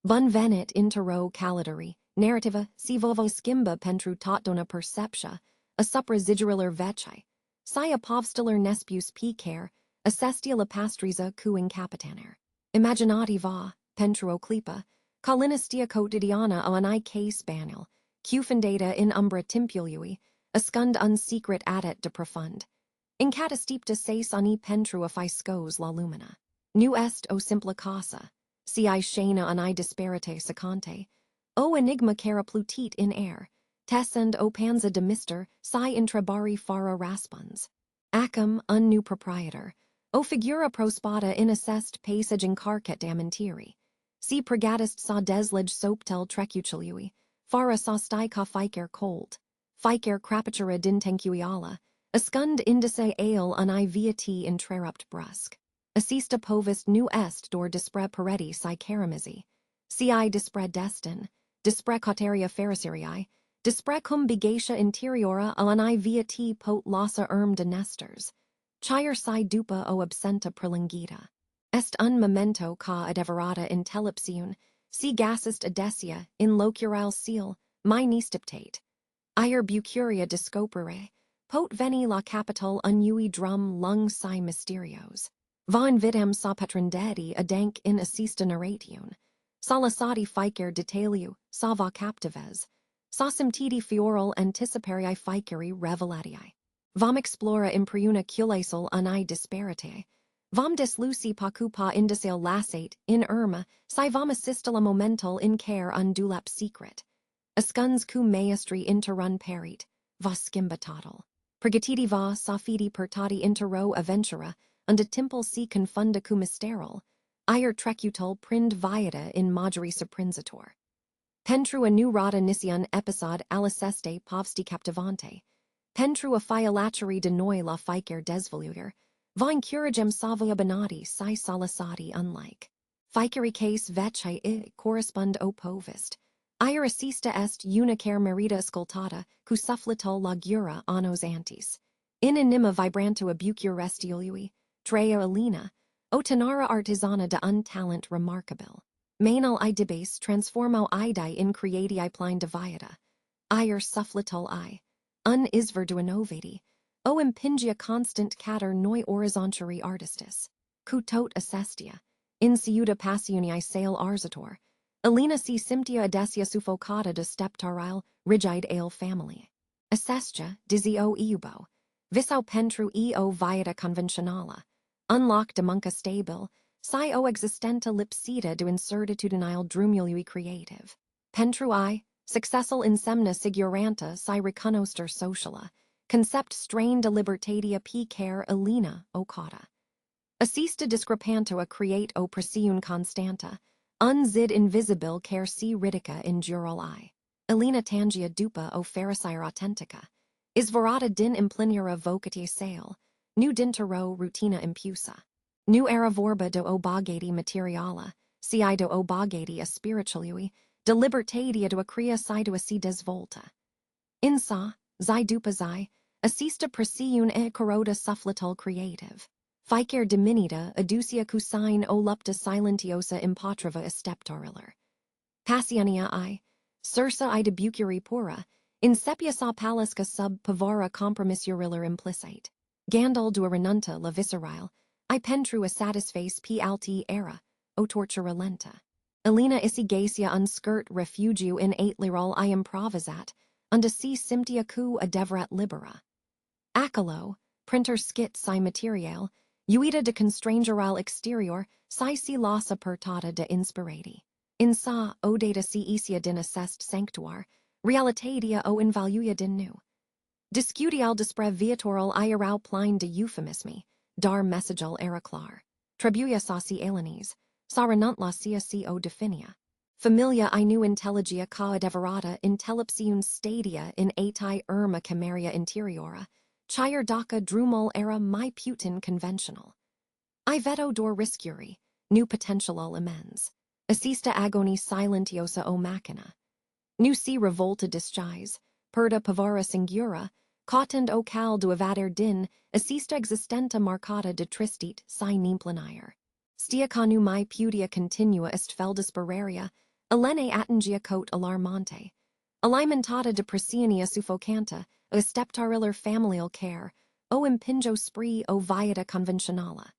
Vun venit intero calidari, narrativa, si vovo skimba pentru totdona perceptia, a suprazidular vecai, si apovstellar nespus picaire, assestia la pastriza cuing capitaner. Imaginati va, pentru o clipa, colinistia quotidiana o an case banal, cufendata in umbra timpului, ascund unsecret adet de profund. In catastipta seis ani pentru a fiscos la lumina. Nu est o simpla casa, si shena an disparate secante, o enigma cara plutit in air, tessend o panza de mister, si intrabari fara raspuns. Acum un new proprietar, o figura prospata in assest passage in carcat damantiri. Si pregatist sa deslege soptel trecuchilui, fara sa stica ficer colt, ficer crapitura dintencuiala, ascund indice ale an viati intrerupt brusque. Assista povist nu est dor dispre perete si caramizi, si dispre destin, dispre cauteria fericiae, dispre cum bigatia interiora an viati pot lassa de nesters, chire si după o absenta prolongita. Est un memento ca adeverata intellepsiun, si gasist adesia in locural seal, mi nistiptate. Ire bucuria descoperre, pot veni la capital unui drum lung si mysterios. Va invitam sa patrindedi adank in assista narration, salasati ficer detaliu, sa va captives, sa simtidi fioral anticiparii ficeri revelatiae. Vam explora impriuna culasal an disparate, vam desluci pacupa indicel lasate in irma, si vam assistala momental in care un dulap secret. Ascuns cum maestri interrun perit, va skimbatatal. Pregatiti va sa fidi pertati intero aventura, und a temple si confunda cum mysteral, ire trecutal prind viata in mageri surprinzator. Pentru a nu rada nician episode aliceste povsti captivante, pentru a fialacheri de noi la ficer desvoluer, va incurigem savoia bonati si salasati unlike. Ficeri case vecei correspond o povist, ire assista est unicer merita scultata, cu sufflito lagura annos antis. In anima vibranto abucur restiolui, Trea Alina, o tenara artisana de untalent remarkable. Manal dibase transformo idei in creati plein diviata. Ire sufflital isverduinovati, o impingia constant cater noi horizontari artistis. Cu tot assestia, in ciuda passioni sale arzator. Alina si simptia adesia suffocata de steptarile, rigide ale family. Assestia, dizio iubo. Visau pentru eo viata conventionala. Unlock de munca stable, si o existenta lipsita do incertitudinile drumului creative. Pentru successal insemna siguranta si reconoster sociala, concept strain de libertatia p care alina o cauda. Assista discrepanto a create o presiun constanta, unzid invisibil care si ridica in jural Alina tangia dupa o fericire authentica, is verata din implinura vocatia sale, nu dintero rutina impusa. Nu era vorba do obagati materiala, si do obagati a spiritualui, de libertatia do a crea si do a si desvolta. In sa, zi dupa zi, assista presiun corroda sufflital creative. Ficer diminita aducia cusine o lupta silentiosa impatrava esteptorilar. Passiania sursa debucuri pura, insepia sa palisca sub pavara compromissurilar implicite. Gandal du renunta la viscerile, pentru a satisface p alti era, o tortura lenta. Alina isi gacia unskirt refugio in liral improvisat, unda si simptia cu adevrat libera. Acalo, printer skit si material, uida de constrangeral exterior, si lossa pertata de inspirati. In sa, o data si isia din assest sanctuar, realitatia o invaluia din nu. Discutial despre viatoral iarau plein de euphemismi, dar messagal era clar. Trebuia sa si alanis, sa renant la sia si o definia. Familia nu intelligia ca adeverata intellepsiun stadia in atai irma cameria interiora, chire daca drumul era mi putin conventional. I veto dor riscuri, nu potentialal amends. Assista agoni silentiosa o machina. Nu si revolta disguise, perda pavara singura, cautend o cal du evader din, assista existenta marcata de tristit si nimplenire. Stia canu mi pudia continua est feldis beraria, Elene attingia cote alarmante. Alimentata de presiania suffocanta, o steptarilar familial care, o impingo spree o viata conventionala.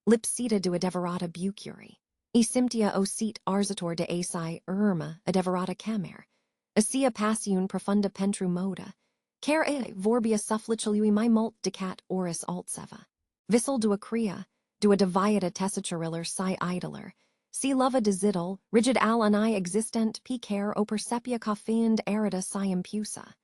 Lipsita de adeverata bucuri. E symptia o sit arzator de asai irma adeverata camer. Asia passion profunda pentru moda. Care e vorbia sufflicilui my mult decat oris altseva. Vissel dua crea, dua deviata tessiturilar si idler. Si lova de zidel, rigid al ani existent p care o percepia coffiend erita si impusa.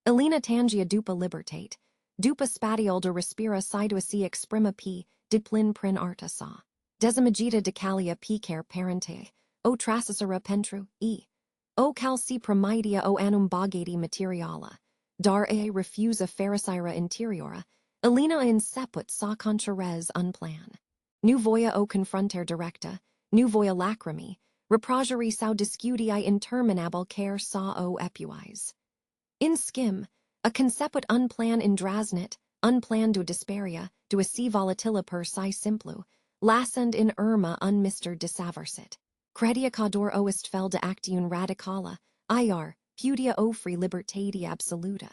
Elena tangia dupa libertate, dupa spatial de respira sidua si exprima p, diplin prin arta sa. Desimagita de calia p care parente, o trasisera pentru, e. O calci promidia o annum bogati materiala. Dar e refusa ferricira interiora, Elena in seput sa contrarez unplan. Nu voia o confronter directa, nu voia lacrimi, reprogeri sau discutii interminable care sa o epuis. In skim, a conceput unplan in drasnit, unplan du disparia, du a si volatila per si simplu, lassend in irma unmister disaversit. Credia cador oist fel de actiun radicala, iar, pudia ofri libertatia absoluta.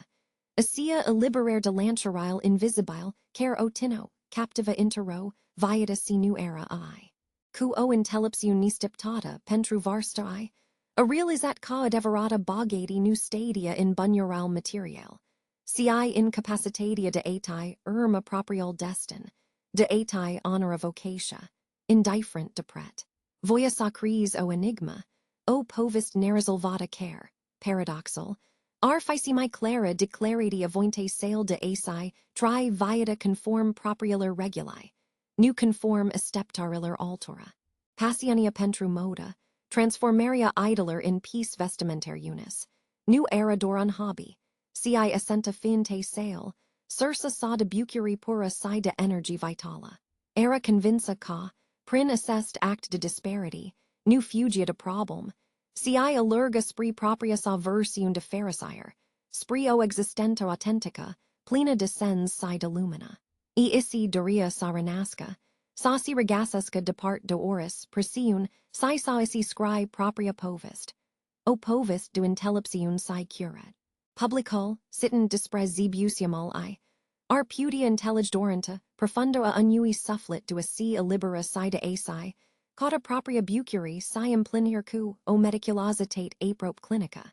Asia illiberer de lancerile invisibile, care o tino, captiva intero, viata si nu era I. Cu o intelipsiun nistiptata, pentru varstai, a realizat ca adeverata bogati nu stadia in bunurale material. Si incapacitatia de atai, irma proprial destin, de atai honora vocatia, indifferent depret. Voia sacris o enigma, o povist nerizolvata care, paradoxal, ar facimi clara declarati avointe sale de asai, tri viata conform proprialar reguli, nu conform esteptarilar altora. Passionia pentru moda, transformaria idler in peace vestimentar unis, nu era doran hobby, si assenta finte sale, sursa sa de bucuri pura si de energy vitala. Era convinca ca, prin assest act de disparity, nu fugia de problem, si allurga spree propria sa versiun de ferricire, spree o existenta authentica, plena descens si de lumina. E isi doria sa renasca, sa si regasasca depart de oris, presiun, si sa isi scry propria povist. O povist du intelipsiun si curat. Publicul, sitten disprezibusiamal I. Ar pudia intelligdorenta, profundo a unui sufflit du a si illibera si de asi, cauda propria bucuri si implinir cu, o mediculositate aprop clinica.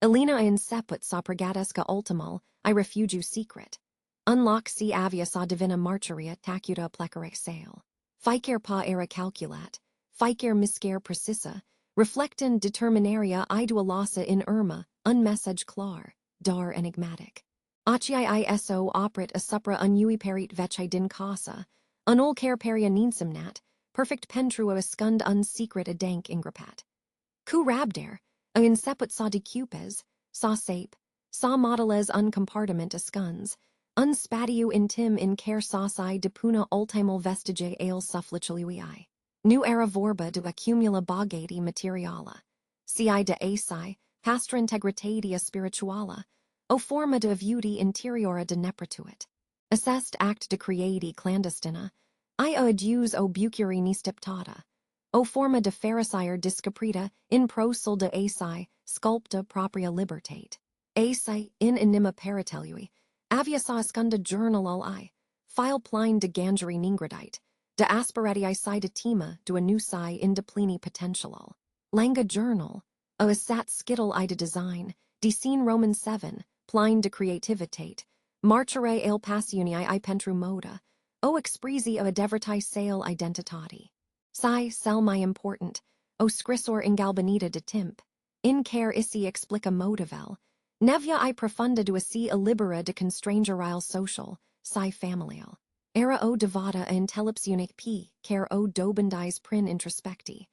Elena in seput sa pregadesca ultimal, I refugiu secret. Unlock si avia sa divina martyria tacuta plecere sale. Ficer pa era calculat, ficer miscere precisa, reflectin determinaria idualasa in irma, unmessage clar, dar enigmatic. Acii iso operet a supra unui perit vecchi din casa, unul care peria ninsimnat, perfect pentru a scund unsecret a dank ingrapat. Cu rabdare, a inseput sa decupes, sa sape, sa modeles uncompartiment a scuns, unspatiu intim in care sasi depuna ultimal vestige ale sufflicilui. Nu era vorba de accumula bogati materiala. Si de asi, pastra integritatia spirituala, o forma de viudi interiora de neprituit. Assest act de creati clandestina, adius o bucuri nistiptata. O forma de ferricire discaprita in prosul de asi, sculpta propria libertate. Asi in anima paritelui, avia sa scunda journal al file pline de gangeri ningradite, de aspirati si de tema du anusi in deplini potentialal. Langa journal, o sat skittle I de design, de scene Roman 7, pline de creativitate, marchere el passionii I pentru moda, o expresi o adeverti sale identitati. Si sel my important, o scrisor ingalbanita de timp, in care isi explica motivel, nevia I profunda du si illibera de constrangerile social, si familial. Era o devata a intelipsiunic p, care o dobendis prin introspecti,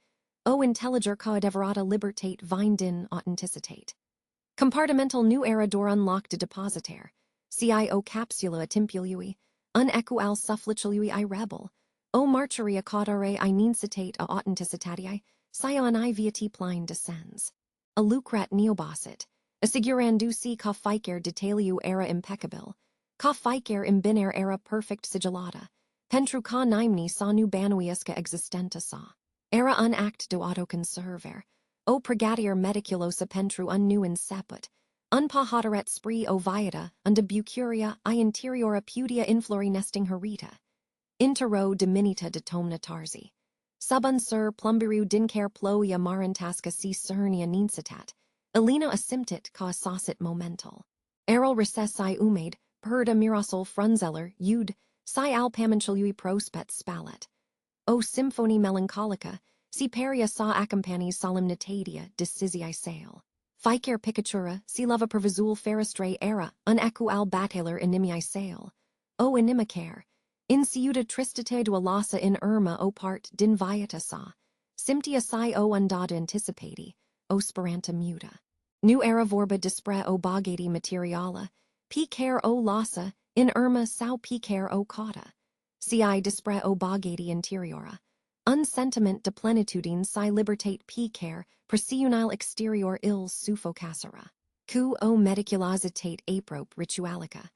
o intelliger ca adeverata libertate vindin autenticitate. Compartimental nu era dor unlock de depositaire, si o capsula timpului, unequal sufflicilui I rebel, o marcheria caudare I nincitate a authenticitatii, sion I viati pline descends. A lucrat neobosit, a sigurandusi ca ficer detaliu era impeccable, ca ficer imbiner era perfect sigillata, pentru ca nimni sa nu banuiusca existenta sa. Era unact do auto conserver, o pregatier mediculosa pentru un nu inseput, unpa hoderet spree o viata, unda bucuria I interiora pudia inflori nesting herita. Intero diminita detomna tarsi. Subun sur plumbiru dincare ploia marantasca si cernia ninsitat, elina asymptit ca saucit momental. Errol recessi umade, perda mirosol frunzeller, ud, si alpamanchilui prospet spallet. O symphonie melancholica, si peria sa accompanies solemnitatia decisii sale. Ficer picatura, si leva pervizul ferristre era, un ecu al bataler inimici sale. O inimicaire, in ciuda tristate dualasa in irma o part din viata sa, simptia si o undada anticipati, o speranta muta. Nu era vorba dispare o bagati materiala, picaire o lasa, in irma sau picaire o cauda. Si dispare o bagati interiora. Un sentiment de plenitudine si libertate picaire, persiunile exterior ills suffocassera. Cu o mediculositate aprope ritualica.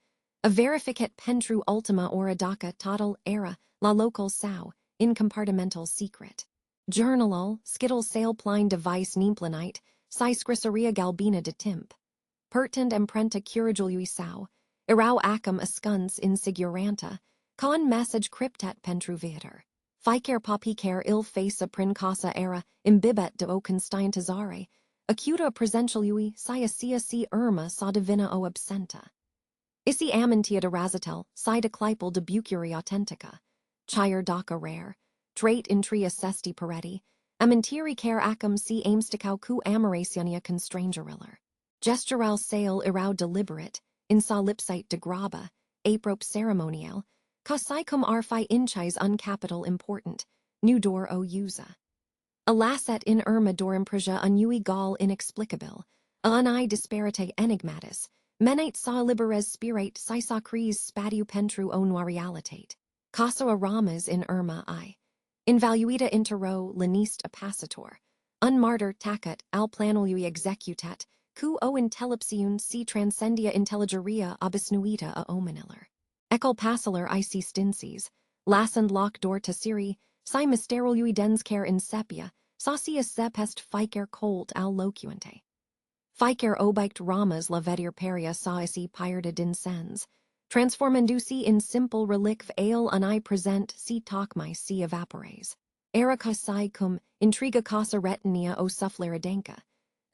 A verificat pentru ultima ora daca total era, la local sau, in compartimental secret. Journalul, skittle sale pline device nimplanite, si scrisaria galbina de timp. Pertend emprenta curigului sau, erau acum ascuns in siguranta, con message cryptat pentru viator. Ficer papicer il face prin casa era, imbibet de o constiantizare, acuta presentialui si si irma sa divina o absenta. Isi amintia de razatel, si de clipel de bucuri authentica, chire daca rare, trait intria sesti pereti, amintiri care acum si aimsticau cu amoratiania constrangeriller. Gestural sale irau deliberate, in sa lipsite de graba, aprope ceremonial, Casai cum arfi inchis uncapital important, nu dor o usa. Alasset in irma dor impreja unui gal inexplicabil, unai disparate enigmatis, menate sa liberes spirate si sacris spatiu pentru o noirialitate. Caso aramas in irma I. Invaluita intero lenist appacitor. Unmartyr tacat al planului executat, cu o intellipsiun si transcendia intelligeria abisnuita a omeniller. Ecol passeler ic stinces, lassend loc dor tessiri, si mysterului dens care in sepia, saucius sep est ficer colt al locuente. Ficer obict ramas la vedir peria sauci pierda dinsens, transformendusi in simple relique ale unai present si tocmai si evapores. Era casai cum, intriga casa retinia o suffleridenca,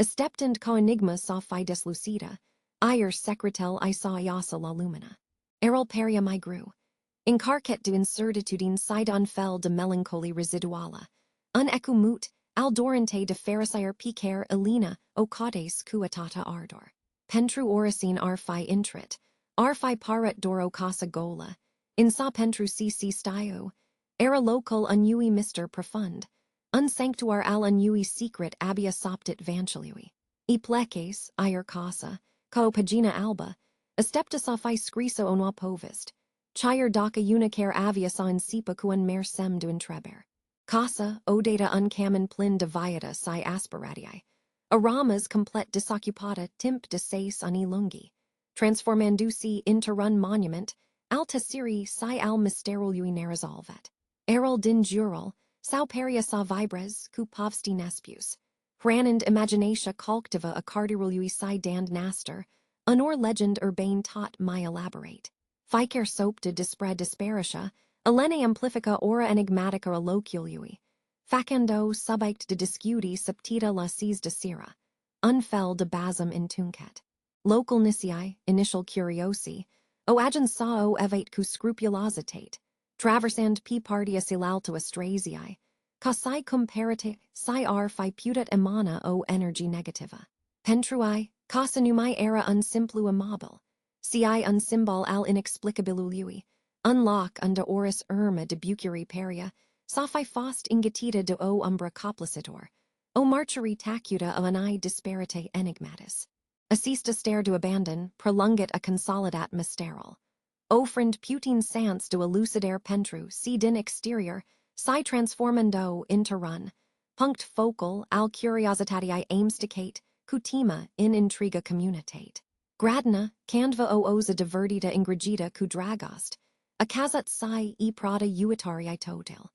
esteptend ca enigma sa fides lucida, ier secretel I sa iasa la lumina. Errol peria mi gru. Incarcet de incertitudine sidon fel de melancholy residuala. Un ecumut, al dorante de pharisire picaire elina, o caudes cuatata ardor. Pentru oracine arfi intrit, arfi paret doro casa gola, in sa pentru si stio, era local unui mister profund, un sanctuar al unui secret abia soptit vanchilui. E pleces, ier casa, co pagina alba, estepta sa fi scriso onua povist, chire daca unicare avia sa insipa cuan mer sem du intreber. Casa, odata uncamen plin de viata si aspiratiae, aramas complet disoccupata timp de seis ani lungi, transformandusi interrun monument, alta siri si al mysterului neresolvet. Errol din jural, sau peria sa vibres, cu povsti nespius, hranand imaginatia calctiva a cardirului si dand naster, unor legend urbane tot mi elaborate. Ficer soap de dispare disparitia, elene amplifica ora enigmatica locului, facendo subict de discudi subtita la cis de sira, unfel de basum in tuncat. Local nisii, initial curiosi, o agen sao evate cu scrupulositate, traversand p partia silalto astrasiae, casai cum perete, si ar fi putat emana o energy negativa. Pentrui, casa numai era unsimplu immobile, ci unsymbol al inexplicabilului, unlock unda oris irma de bucuri peria, sophi fost ingetita de o umbra coplicitor, o marcheri tacuta of an disparate enigmatis. Assista stare do abandon, prolungit a consolidat mysteral. Offrind putin sans do elucidare pentru, si din exterior, si transformando interrun, punct focal al curiositatiae aimsticate, cutima in intriga communitate. Gradna, candva o oza divertita ingregita cu dragost, a casat si e prada uitarii total.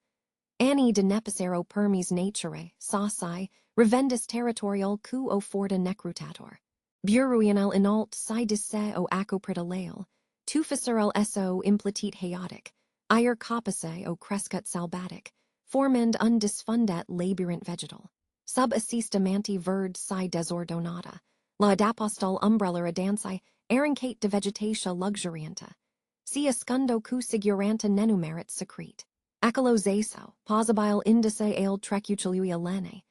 Anni de nepicero permis naturae, sauci, revendis territorial cu o forta necrutator. Buruianel inalt si disse o acoprita leal, tu fissurel eso implatit haotic, ir coppice o crescut salbatic, formend undisfundat labyrinth vegetal. Sub assista manti verd si desordonata, la adapostol umbrella adansi, erincate de vegetatia luxurianta. Si ascundo cu siguranta nenumerit secrete. Acalozaso, posibile indice ale trecuciluia lene.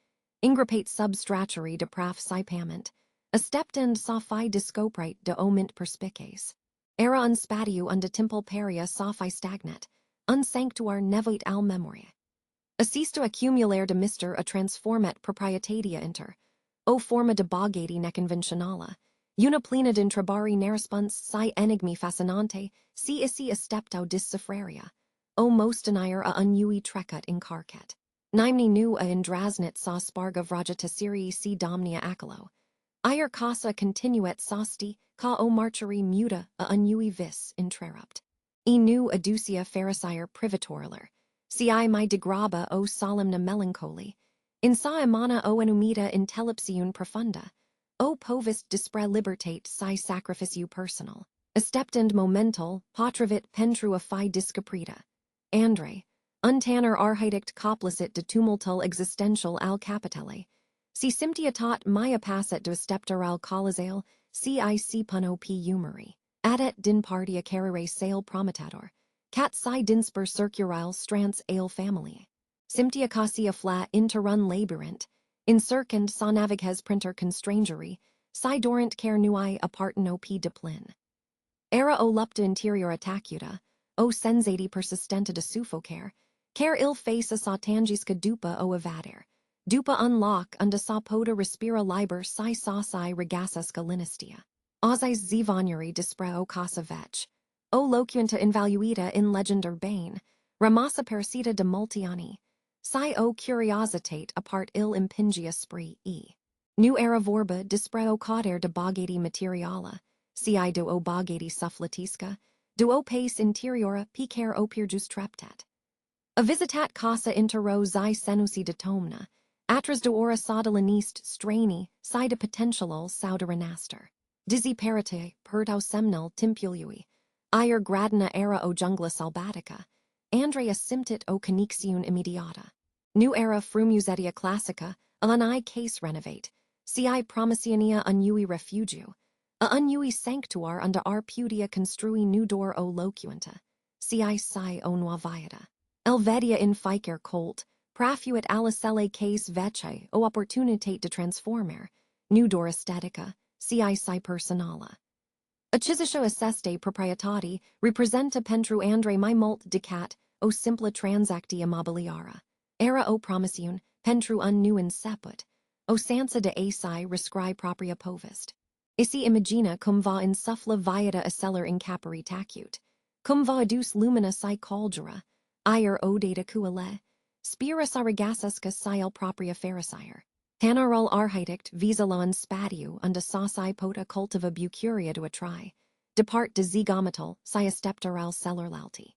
Ingripate substraturi de praf sipament. Asteptend sophi discoprite de omint perspicace. Era unspatiu unde timple peria sophi stagnat. Unsanctuar nevoit al memoria. Assisto accumulare de mister a transformat proprietatia inter. O forma de bogati neconventionala. Una plena d'intrabari nerespons si enigmi fascinante, si isi asteptau discifraria. O mostenire a unui trecut in carcat. Nimni nu a indrasnit sa sparga vrajatasiri si domnia acalo. Ir casa continuet sosti, ca o marcheri muta a unui vis intrerupt. E nu aducia pharisire privatoriler. Si mi degraba o solemna melancholy. In sa emana o enumita intellepsiun profunda. O povis dispare libertate si sacrificiu personal. Asteptend momental, patravit pentru a fi discaprita. Andre, untanner architect coplicit de tumultul existential al capitale. Si simptiatat mia passet de stepter al colizale, si puno p humeri. Adet din partia carere sale prometator. Cat si dinsper circurile strance ale family. Simptia cassia flat interrun labyrinth. Incircand sa naviges printer constrangery. Si dorant care nui aparteno p deplin. Era o lupta interior attacuta. O sensati persistenta de suffocare. Care il face a sa tangisca dupa o evader. Dupa unlock unda sa poda respira liber si regasasca linistia. Ausis zivonuri dispre o casa vetch. O locuenta invaluita in legend urbane. Ramasa persita de multiani. Si o curiositate apart il impingia spree e. Nu era vorba dispre o cauder de bogati materiala. Si do o bogati sufflatisca. Do o pace interiora picer opirjus treptat. A visitat casa intero zi senusi de tomna. Atras de ora saudalanist straini, si de potentialul saudaranaster. Dizzy perete, pertau semnal timpului. Ir gradina era o jungla salbatica. Andrea simptit o conixiun immediata. Nu era frumusetia classica, alani case renovate. Si promisionia unui refugiu. A unui sanctuar unda arpudia construi nu dor o locuenta. Si o nuaviata. Elvedia in ficer colt. Prafuit alicelle case vece o opportunitate de transformer. Nu dor aesthetica. Si personala. Accisitio asseste proprietati, representa pentru andre mai mult dicat, o simpla transacti immobiliara. Era o promisiun, pentru un nu inceput. O sansa de asi rescri propria povist. Isi imagina cum va in suffla viata aceler in capere tacut. Cum va adus lumina si caldera. Ir o data cuale. Spira saragassasca siel propria pharisire. Tanarul architect visalon spatiu unda sasi pota cultiva bucuria do atri. Depart de zigomatal, si asteptaral cellulalti.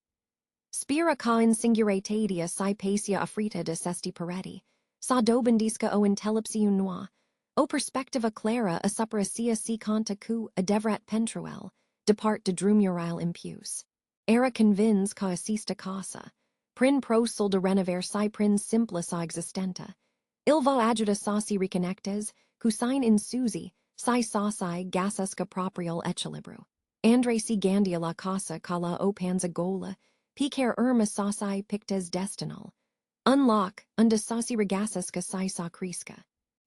Spira ca in singuratadia si pacia afrita de sesti pareti. Sa dobendisca o intellepsium noa. O perspectiva clara a supracia si conta cu adevrat pentruel. Depart de drumurile impus. Era convins ca assista casa. Prin prosul de renover si prin simpla sa existenta. Ilvo adjuta si reconnectes, cusin in susi, si gasasca proprial echelibru. Andre si gandia la casa ca la opanza gola, picer irma si pictes destinal. Unlock, unda si regasasca si sa crisca.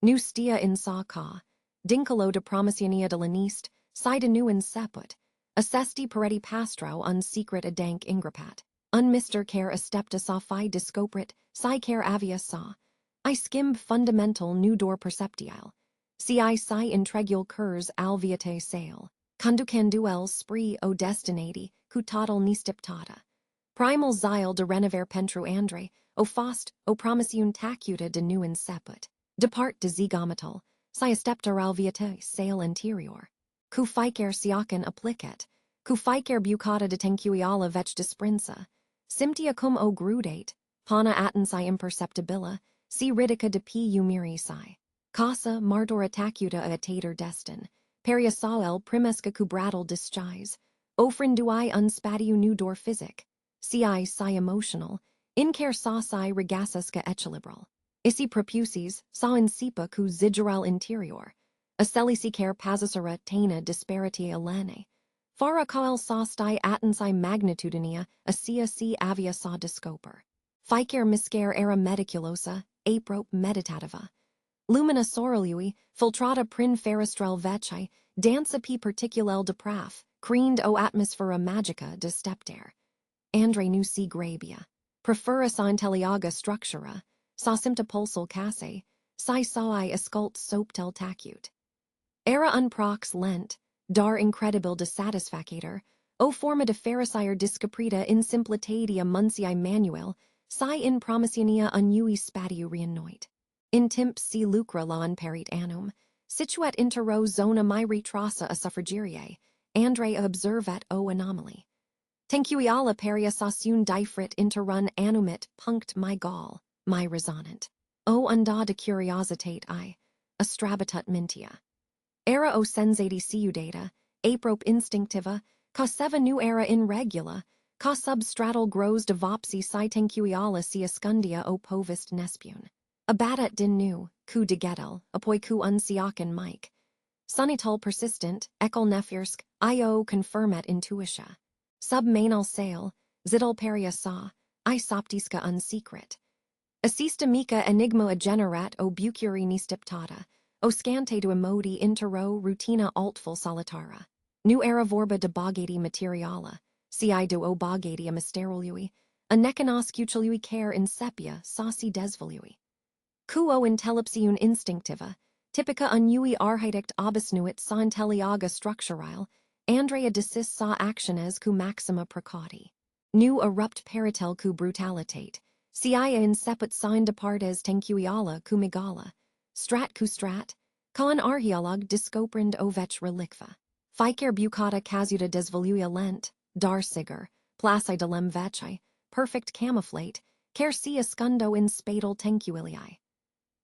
Nu stia in sa ca, dincolo de promisionia de lanist, si de nu in seput. Assesti pareti pastrau un secret adank ingrapat. Un mister care astepta sa fi discoprit, si care avia sa. I skimb fundamental nu dor perceptile. Si intregul curs alviate sale. Conducanduel spree o destinati, cutatal nistiptata. Primal zile de renover pentru andre, o fost, o promisiun tacuta de nu inceput. Depart de zigomatal, si asteptar alviate sale anterior. Cu ficer siacan applicet, cu ficer bucata de tencuiala vec disprinsa. Simptia cum o grudate, pana attensai imperceptibila, si ridica de pu miri si. Casa martor attacuta a tater destin, periasael primesca cubratal disguise, ofrendui unspatiu nudor physic, si emotional, incar sa si regasasca equilibral. Isi propusis, sa insipa cu zigeral interior, acelisi care pasisera tena disparity elene. Fara kael sa sti attensai magnitudinia, asia si avia sa descoper. Ficer miscare era mediculosa, aprope meditativa. Lumina sorelui, filtrata prin ferestrel vecchi, dansa p particulel de praf, creaned o atmosphera magica de stepter. Andre nu si grabia. Prefera sa intelliaga structura, sa simpta pulsal casse, si sai escult soptel tacute. Era unprox lent, dar incredibil dissatisfacator, o forma de fericire discaprita in simplitatia munciae manuel, si in promissionia unui spatiu reanoit. In timp si lucra lawn perit annum, situat intero zona miri trasa a suffragerie, Andre observat o anomaly. Tencuiala peria sassun difrit interrun annumit punct my gall, my resonant. O unda de curiositate I, astrabitat mintia. Era o sensati ciudata, aprope instinctiva, ca seva nu era in regula, ca substratal gros devopsi si tencuiala si ascundia o povist nespun. Abadat din nu, cu degetel, apoi cu unciacan mic. Sunital persistent, ecal nefirsk, io confirmet intuitia. Sub manal sale, zidal peria sa, I soptisca unsecret. Assista mica enigma agenerat o bucuri nistiptata, o scante du emodi intero rutina altful solitara. Nu era vorba de bogati materiala, si du o bogati a mysterului, a necanoscuchului care in sepia sauci desvolui. Cuo intellepsiun instinctiva, typica unui architect obisnuit sa intelliaga structural, Andrea decis sa actiones cu maxima precauti. Nu erupt peritel cu brutalitate, sia inceput sa departes tencuiala cu migala, strat cu strat, ca an archeolog discoprand ovech relicva. Ficer bucata casuta desvoluia lent, dar sigur, placi delem vecchi, perfect camouflate, cer si ascundo in spadal tencuilii.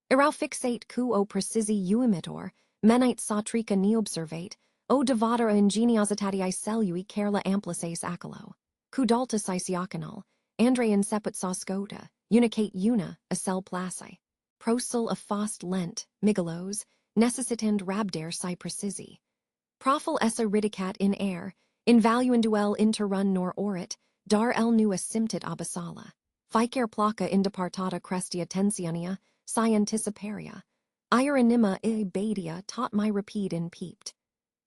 Erau fixate cu o precisi uimitor, menite satrica neobservate, o devotera ingeniositatii cellui carla amplices acolo. Cu daltus isiacanal, Andre inceput sa scota, unicate una, a cell placi. Prosul a fost lent, migalos, necessitand rabdare si precisi. Profil essa ridicat in air, invaluenduel interrun nor orit, dar el nu asymptit abyssala. Ficer placa indepartata crestia tensionia, si anticiparia. Ire anima I badia tot my repeat in peeped.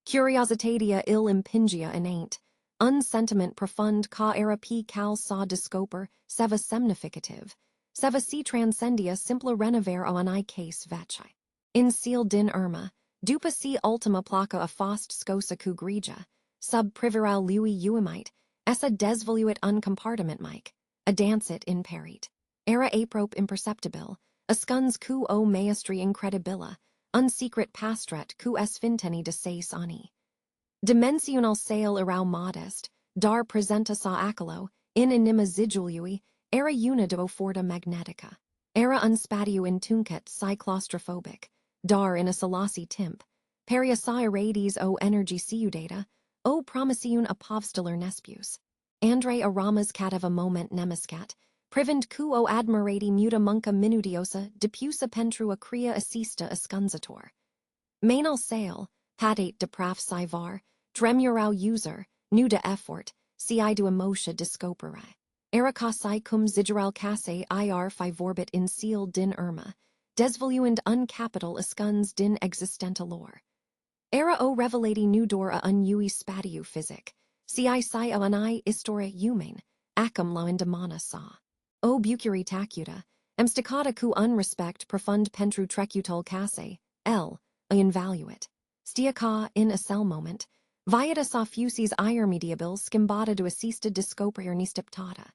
Curiositatia ill impingia inaint, unsentiment profund ca era p cal sa discoper, seva semnificative, seva si transcendia simpla renovare o an I case vecchi. In seal din irma, dupa si ultima placa a fost scosa cu grigia, sub priviral lui uimite, essa desvoluit uncompartiment mic, a dancet in perit. Era aprope imperceptibil, ascuns cu o maestri incredibila, unsecret pastret cu es finteni de seis ani. Dimensional sale erau modest, dar presenta sa acolo, in anima zigului, era una de oforta magnetica. Era unspatiu in tuncat si claustrophobic, dar in a salasi timp, peria si irades o energy ciudata, o promisiun apovstellar nespius. Andre aramas cateva moment nemiscat, privend cu o admirati muta munca minutiosa diffusa pentrua crea assista ascunzator. Manal sale, patate de praf si var, dremurau user, nu de effort, si du emotia discopere. Era si cum zigeral casse ir fivorbit in seal din irma, desvoluend uncapital ascuns din existentalor. Era o revelati nudor a unui spatiu physic, si o ani istora humane, acum laundamana sa. O bucuri tacuta, emsticata cu unrespect profund pentru trecutal casse, l, invaluit. Stia ca in a cell moment, viata sa fusis irmediabil scimbata du assista discoprier nistiptata.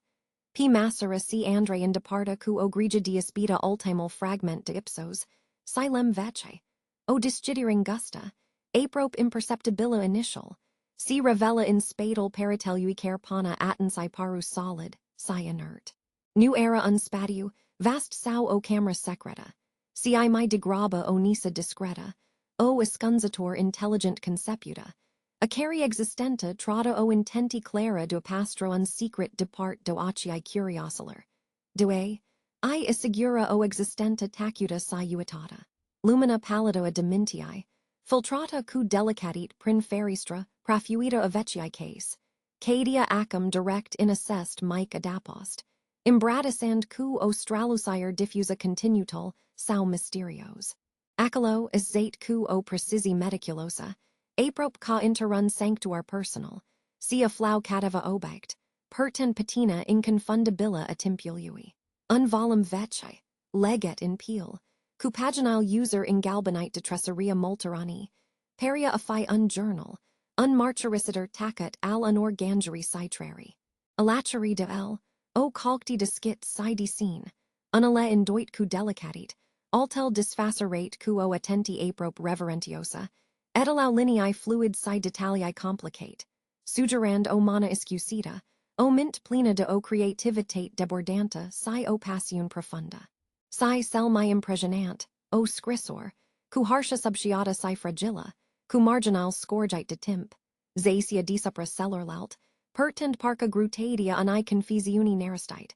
P massera si Andre in departa cu ogrigia diaspida ultimul fragment de ipsos, silem vece. O disgidiring gusta, aprope imperceptibila initial, si revela in spadal peritelui care pana attensi parus solid, si inert. New era unspadiu, vast sao o camera secreta. Si mai degraba o nisa discreta, o escunzator intelligent conceputa. A carry existenta trata o intenti clara do pastro un secret depart do acii curiosiler. Due, I assegura o existenta tacuta saiuitata. Lumina pallida a dementii, filtrata cu delicatit prin feristra, prafuita avecii case. Cadia acum direct in assest mic adapost. Imbradisand cu o stralusire diffusa continutal, sau mysterios. Acalo is zate cu o precisi mediculosa, aprop ca interrun sanctuar personal, sia flau catava obect, perten patina inconfundibila atimpului. Unvolum vecchi, leget in peel, cu paginal user in galbanite de tresseria multerani, peria affi unjournal, unmarchericiter tacat al unorgangeri citrari. Alacheri de l, o calcti de skit side scene, unale indoit cu delicatit, altel disfacerate cu o attenti aprop reverentiosa, etalau linei fluid side detalii complicate, sugerand o mana iscusita, o mint plena de o creativitate debordanta si o passion profunda. Si sel mai impressionant, o scrisor, cu harsha subsciata si fragilla, cu marginal scorgite de timp, zacia disupra cellularlaut, pertend parca grutadia ani confisiuni neristite,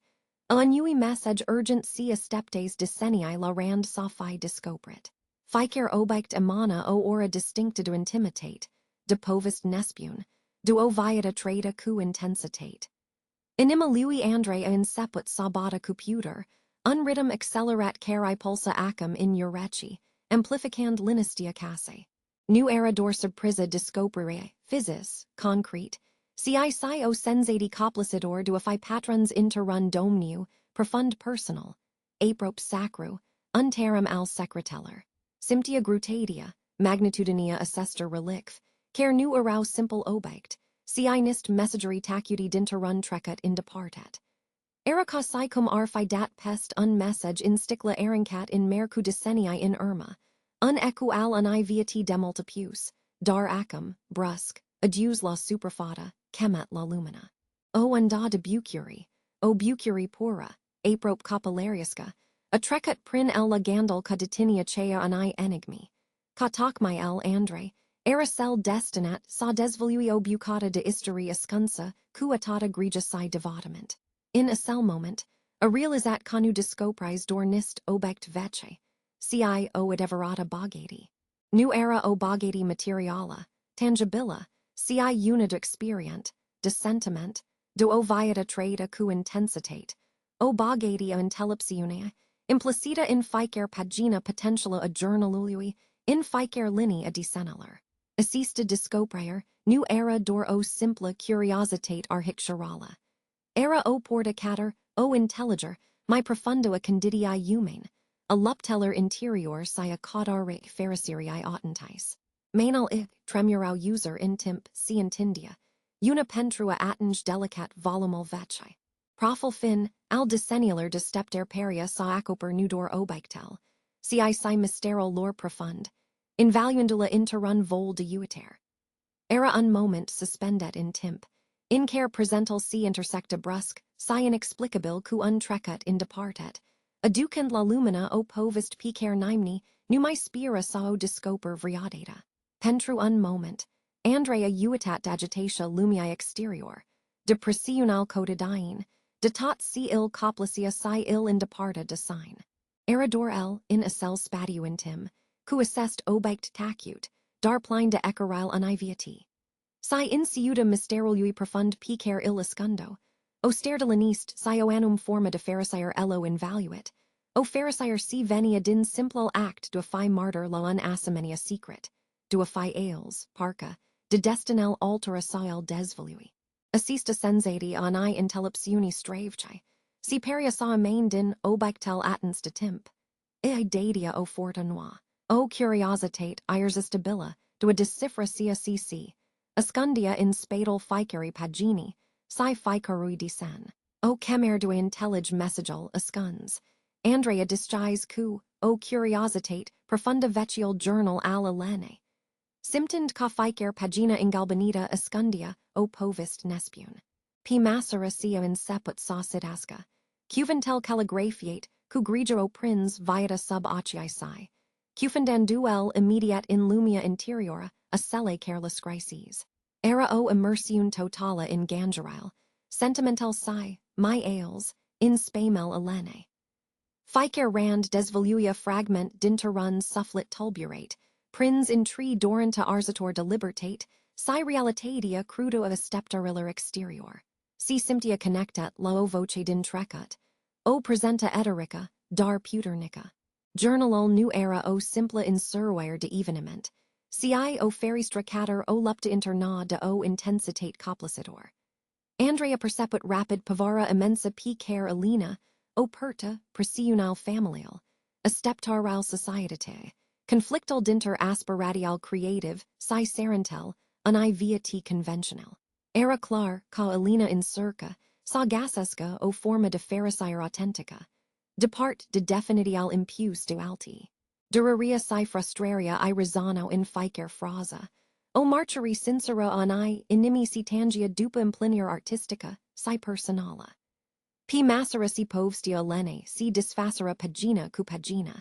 unui message urgent si steptes decenniae la rand sophi discoprit. Ficer obict emana o ora distincta do intimitate, de povist nespune, do o viata trada cu intensitate. Inima lui Andrea inceput sabata computer, unritum accelerat cari pulsa acum in ureci, amplificand linistia casse. New era dorsa prisa discoperere, physis, concrete, si o sensati coplacidor duafi patrons interrun domniu, profund personal, aprop sacru, unterum al secreteller. Simptia grutadia, magnitudinea assester relicf, care nu erau simple obict, si nist messagery tacuti dinterrun trecut in departat. Ericas cum ar fidat pest un message in sticla erancat in mercu decenniae in irma, un equ aluni viati demultipius, dar acum, brusque, adius la superfata, chemet la lumina. O unda de bucuri, o bucuri pura, aprop capillariusca, a trecut prin el la gandal ca detinia chea ani enigmi. Ca tocmai el andre, Aracel destinat sa desvolui o bucata de isteri ascunsa, cuatata grigiaci devodament. In a cell moment, a realizat conu discopris dornist obiect vece, ci o adeverata bogati. New era o bogati materiala, tangibila, ci unid experient, de sentiment, do o viata trada cu intensitate, o bogati o intellepsiune, implicita in ficer pagina potentiala a journalului, in ficer lini a decennaler. Assista discoprier, new era dor o simpla curiositate arhicturala. Era o porta cater, o intelliger, my profundo a candidiae humane, a lupteller interior si a caudare fericirii autentis. Manal tremurau user in timp si intindia, una pentrua attinge delicat volumal vecchi. Profil fin, al decennialer de stepter peria sa acoper nudor obictel, si mysteral lore profund, invaluandula interrun vol de uiter. Era un moment suspendet in timp, in care presental si intersecta brusque, si inexplicabile cu untrecut in departet, aducend la lumina o povist picer nimni, numai spira sao discoper vriadata. Pentru un moment, Andrea uitat agitatia lumii exterior, de presiunal cotidine, de tot si il coplacia si il in departa de sign. Erador el, in acel spadiu in tim, cu assest obict tacut, dar plein de ecaril univiati. Si insiuta mysterului profund picer il ascundo, o sterdelinist si oanum forma de fericire elo invaluit, o fericire si venia din simplel act do fi martyr lo unasimenia secret, do fi ales, parca, de destinel altera sil desvolui. Assista sensati ani intellepsiuni stravci, si peria sa main din obictel attens de timp. Dadia o forta noir, o curiositate irresistibila, do a decifra sia cc, ascundia in spadal ficeri pagini, si ficarui disen. O chemer do intellige messagal ascuns. Andrea disguise cu, o curiositate, profunda vecial journal al alene. Simtend ca ficer pagina ingalbanita ascundia, o povist nespune. P massera sia in seput sa sidasca. Cuventel calligraphiate, cu grigio prins viata sub ocii psi. Cuvendan duel immediate in lumia interiora, a selle careless crises. Era o immersione totala in gangerile, sentimental psi, my ales, in spamel elene. Ficer rand desvoluia fragment dinterun sufflet tulburate, prins in tree dorenta arzator delibertate, psi realitatea crudo of a steptariller exterior. Si simptia connectat lo voce dintrecut. O presenta ederica, dar puternica. Journalul new era o simpla insurware de evenement. Ci o feristracator o lupta interna de o intensitate coplacidor. Andrea perceput rapid pavara immensa p care alina, o perta, presiunal familial, a steptaral societate, conflictal dinter aspiratial creative, si serentel, an via t conventional. Era clar, ca alina insurca, sa gasesca o forma de pharisire authentica. Depart de definitial impus dualti. Duraria si frustraria I resano in ficer frasa. O marcheri sincera inimi si tangia dupa implinior artistica, si personala. P massera si povstia lene, si disfacera pagina cu pagina.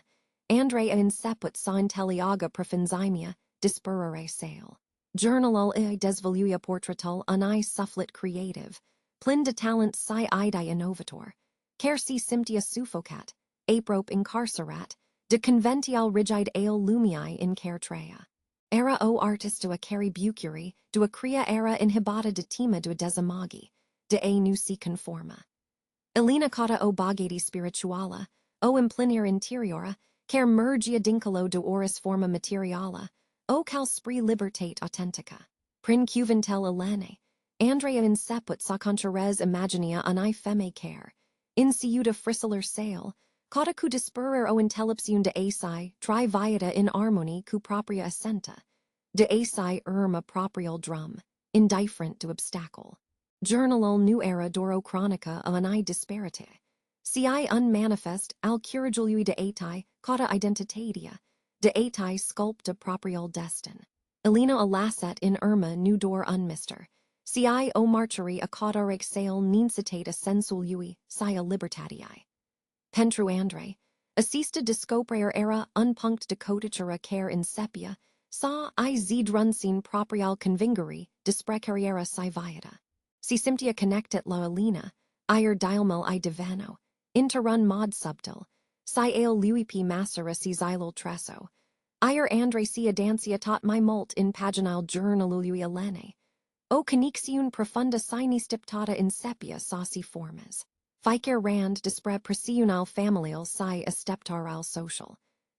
Andrea inceput sa intelliaga profinzimia, disperere sale. Journalul I desvoluia portraitul I sufflet creative. Plin de talent si idi innovator. Care si simptia suffocat, aprope incarcerat, de convential rigide ale lumii in care trea. Era o artistua cari bucuri, dua crea era inhibata de tema dua desamagi, de a nu si conforma. Elina cata o bagati spirituala, o implinir interiora, care mergia dincolo de oris forma materiala, o cal spri libertate authentica. Prin cuventel elene, Andrea inceput sa contrares imaginia ani femeie care, insiuta frisiler sale, cauda cu disperer o intellepsiun de asi, tri viata in harmony cu propria assenta, de asi irma proprial drum, indifferent to obstacle. Journalul new era doro chronica ani disparate. Ci unmanifest al curigului de ati, cauda identitatea, de ati sculpta proprial destin. Elina alasset in irma nu dor unmister. Ci o marcheri a caudaric sale nincitate a sensul ui, sia libertatii. Pentru Andre, assista discopraer era unpunct decoditura care in sepia, sa I zedrunsin proprial convingeri, disprecarriera si viata. Si simptia connectet la Elina, ir dialmel I divano, interrun mod subtil, si ale luipi massera si xylol treso. Ir Andre si adancia tot my mult in paginal journalului elene. O conixiun profunda sine stiptata in sepia saucy formas. Ficer rand dispre presiunal familial si esteptaral social.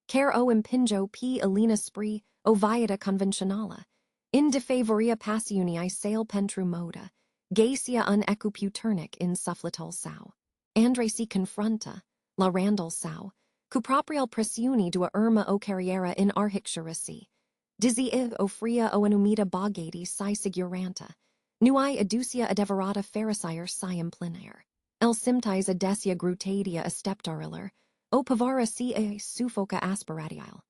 Care o impingo p elina spri, o viata conventionala. In defavoria passiunii sale pentru moda. Gacia un ecuputernic in suffletal sau. Andre si confronta, la randal sau. Cu proprial presiuni dua irma o carriera in arhicturasi. Dizzy o fria o enumita bogati si siguranta. Nui educia adeverata pharisire si implinair. El simtis adesia grutadia esteptariller. O pavara si suffoca aspiratial.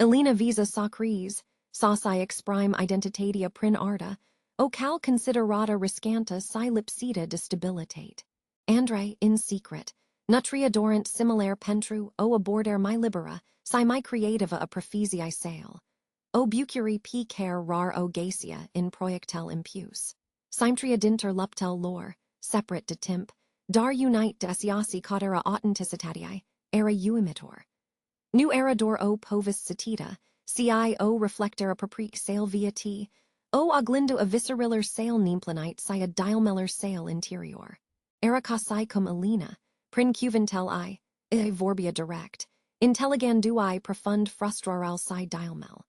Elina visa sacris, sauci exprime identitatea prin arta. O cal considerata riscanta si lipsita destabilitate. Andre, in secret, nutria dorant similar pentru, o aborder my libera, si my creativa a profesii sale. O bucuri p care rar o gacia in proiectel impus. Simtria dinter luptel lore, separate de timp, dar unite desiasi caudera authenticitatii, era uimitor. Nu era dor o povis satita, ci o reflectera propric sale via t, o aglindo a visceriller sale nimplanite si a dialmeller sale interior. Era casai cum elina, prin cuventel I, vorbia direct, intelligandui profund frustraral si dialmel.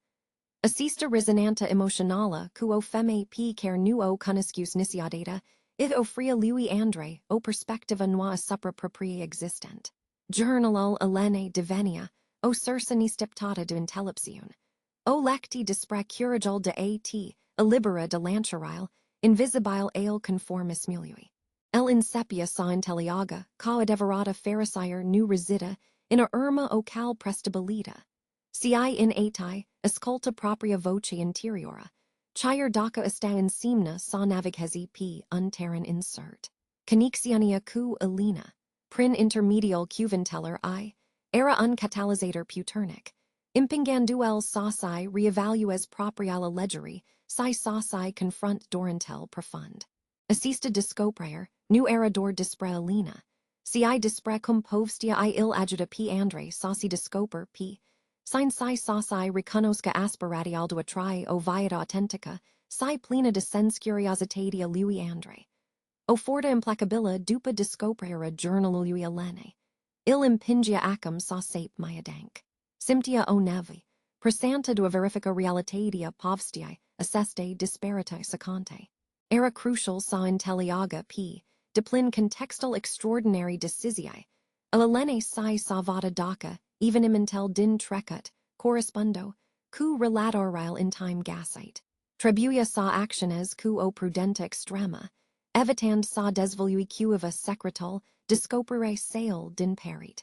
Assista resonanta emotionala, cu o femeie p care nu o cuniscus nisiadata, o fria lui Andre, o perspectiva noa supra propria existent. Journalul elene divenia, o sursa ni stiptata de intellepsiun. O lecti dispre curigul de at, illibera de lancerile, invisibile ale conformis mului. El insepia sa intelliaga, ca adeverata pharisire nu resida, in a irma o cal prestabilita. Ci in ati, ascolta propria voce interiora. Chir daca esta in simna sa navighesi p unteran insert. Conixiania cu elina. prin intermedial cuventeller I, era uncatalysator puternic. Impinganduel sauci reevalues proprial allegeri, si sauci confront dorentel profund. Assista discoprayer, new era dor disprealina. Si dispre cum povstia I il adjuta p andre sauci discoper p. Sin si sauci reconosca aspiratialdo atrai o viata authentica, si plena descens curiositatea lui andre. O forta implacabila după discoperera journalul lui Elene. Il impingia acum sa sape maiadank. Simtia o nevi, presanta dua verifica realitatea povstiae, asseste disparate secante. Era crucial sa intelliaga p, diplin contextal extraordinary decisiae, Elene si sa vada daca, even imentel din trecut, correspondo, cu relatoril in time gasite. Trebuia sa actiones cu o prudenta extrema, evitand sa desvolui cuiva secretal, discopere sale din perit.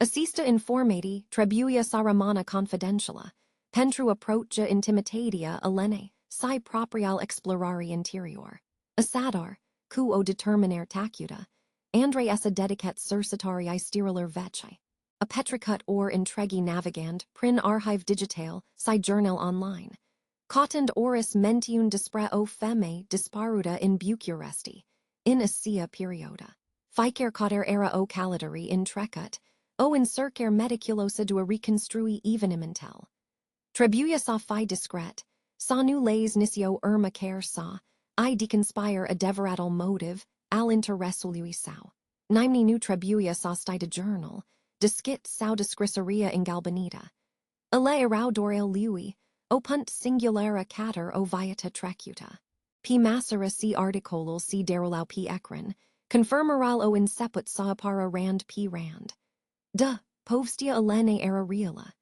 Assista informati, trebuia sa romana confidentiala, pentru approacha intimitatia Elene, si proprial explorari interior. Assadar, cu o determinare tacuta, andre essa dedicat sursitarii steriler vecchi. A petricut or intregi navigand, prin archive digital, si journal online. Cotand oris mentiun dispre o Femeie disparuta in bucuresti, in assia perioda. Ficer coter era o calidari in trecut, o incercer meticulosa dua reconstrui evenimentel. Trebuia sa fi discret, sa nu les nisio irma care sa, I deconspire a deveratal motive, al interesului sau. Nimni nu trebuia sa stida journal, discit sau discrisaria in galbanita. Ale eraudorel lui, o punt singulara cater o viata trecuta. P massera si articolul si derulau p ecran, confirmeral o inceput sa para rand p rand. Povstia Elene era reala.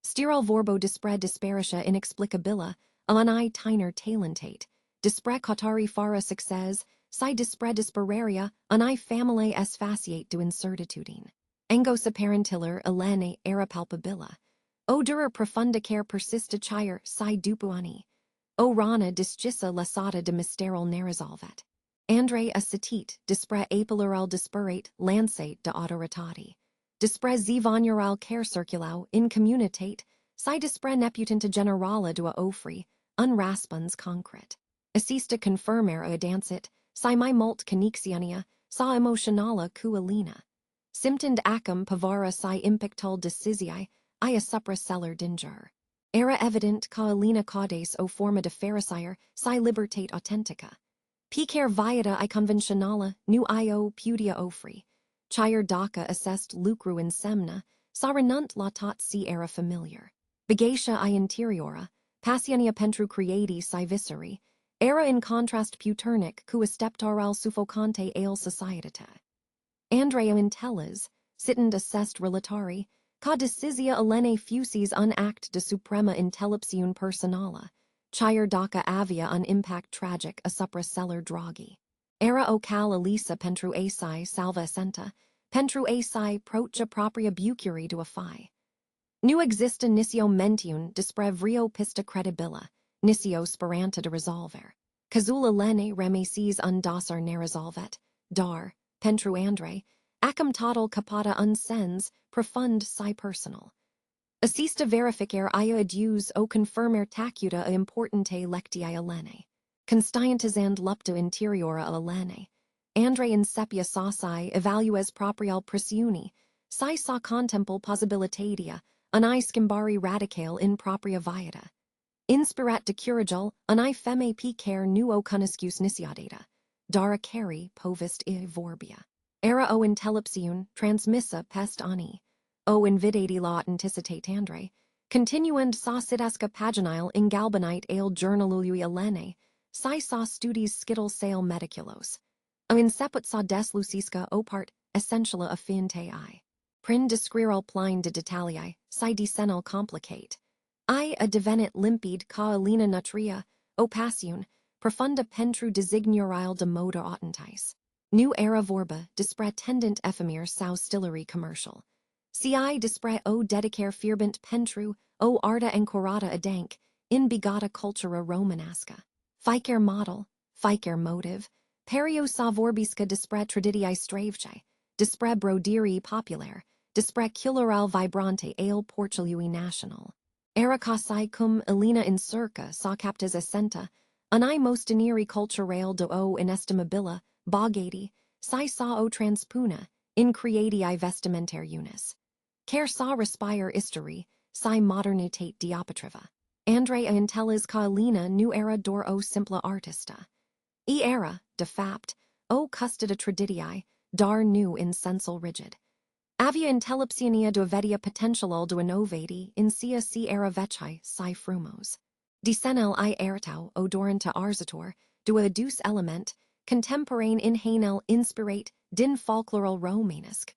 Stiral vorbo dispre disparitia inexplicabila, alani tiner talentate, dispre cotari fara success, si dispre dispararia, ani famile es faciate du incertitudine. Engos apparentiller Elene era palpabila. O durer profunda care persista chire, si dupuani. O rana discissa lasata de mysteral neresolvet. Andre a satit, dispre apilural disperate, lancate de autoritati. Dispre zivonural care circulau, in communitate, si dispre neputenta generala dua ofri, unraspons concret. Assista confirmer audancit, si mai mult conixiania, sa emotionala cualina. Simtend acum pavara si impictul decisii, a supra celler dinger. Era evident caelina caudes o forma de pharisire, si libertate authentica. Picer viata I conventionala, nu io pudia ofri. Chire daca assest lucru in semna, sa renunt latat si era familiar. Begatia I interiora, passiania pentru creati si visceri, era in contrast puternic cu esteptaral suffocante ale societata. Andreo intellas, sittend assest relatari, ca decisia Elene fusis unact de suprema intellipsiun personala, chire daca avia un impact tragic a supra celler draghi. Era o cal elisa pentru asi salva essenta, pentru asi procha propria bucuri dua fi. Nu exista nisio mentiun dispre vrio pista credibila, nisio speranta de resolver. Cazula lene remesis undosar ne resolvet, dar, pentru andre, acum total capata unsens, profund si personal. Assista verificar ia adus o confirmer tacuta a importante lectiae Elene. Constiantizand lupta interiora Elene. Andre in sepia sauci evalues proprial presiuni, si sa contempel possibilitatea, ani scimbari radicale in propria viata. Inspirat de curigel, ani Femeie picer nuo coniscus nisiadata. Dara cari povist I vorbia. Era o intellipsiun, transmissa pest ani. O invidati la anticitate andre. Continuand sa sidesca paginile in galbanite ale journalului Elene, si sa studis skittle sale meticulos. O inceput sa des lucisca opart, essentiala affiante I. Prin descriral pline de detaliae, si decenal complicate. I a devenit limpid caelina nutria, o passion, profunda pentru designurile de moda autentis. Nu era vorba, dispre tendent ephemer sau stillery commercial. Si dispre o dedicare firbent pentru, o arda ancorata adank, in bigata cultura romanasca. Ficer model, ficer motive, perio sa vorbisca dispre traditiae stravece, dispare broderi populare, dispare cultural vibrante ale portului national. Era casai cum Elena in circa sa captas essenta, anai mosteniri culturale do o inestimabila, bogati, sa o transpuna, in creatii vestimentar unis. Care sa respire isteri, modernitate diapatriva. Andrea intellis ca Elena nu era dor o simpla artista. Era, de fapt, o custida traditii, dar nu in sensal rigid. Avia intellepsiania duovedia potentialul duinovati in sia si era vecchi frumos. Decenel I ertau odoranta arzator, duadus element, contemporane in haenel inspirate din folkloral romanesque.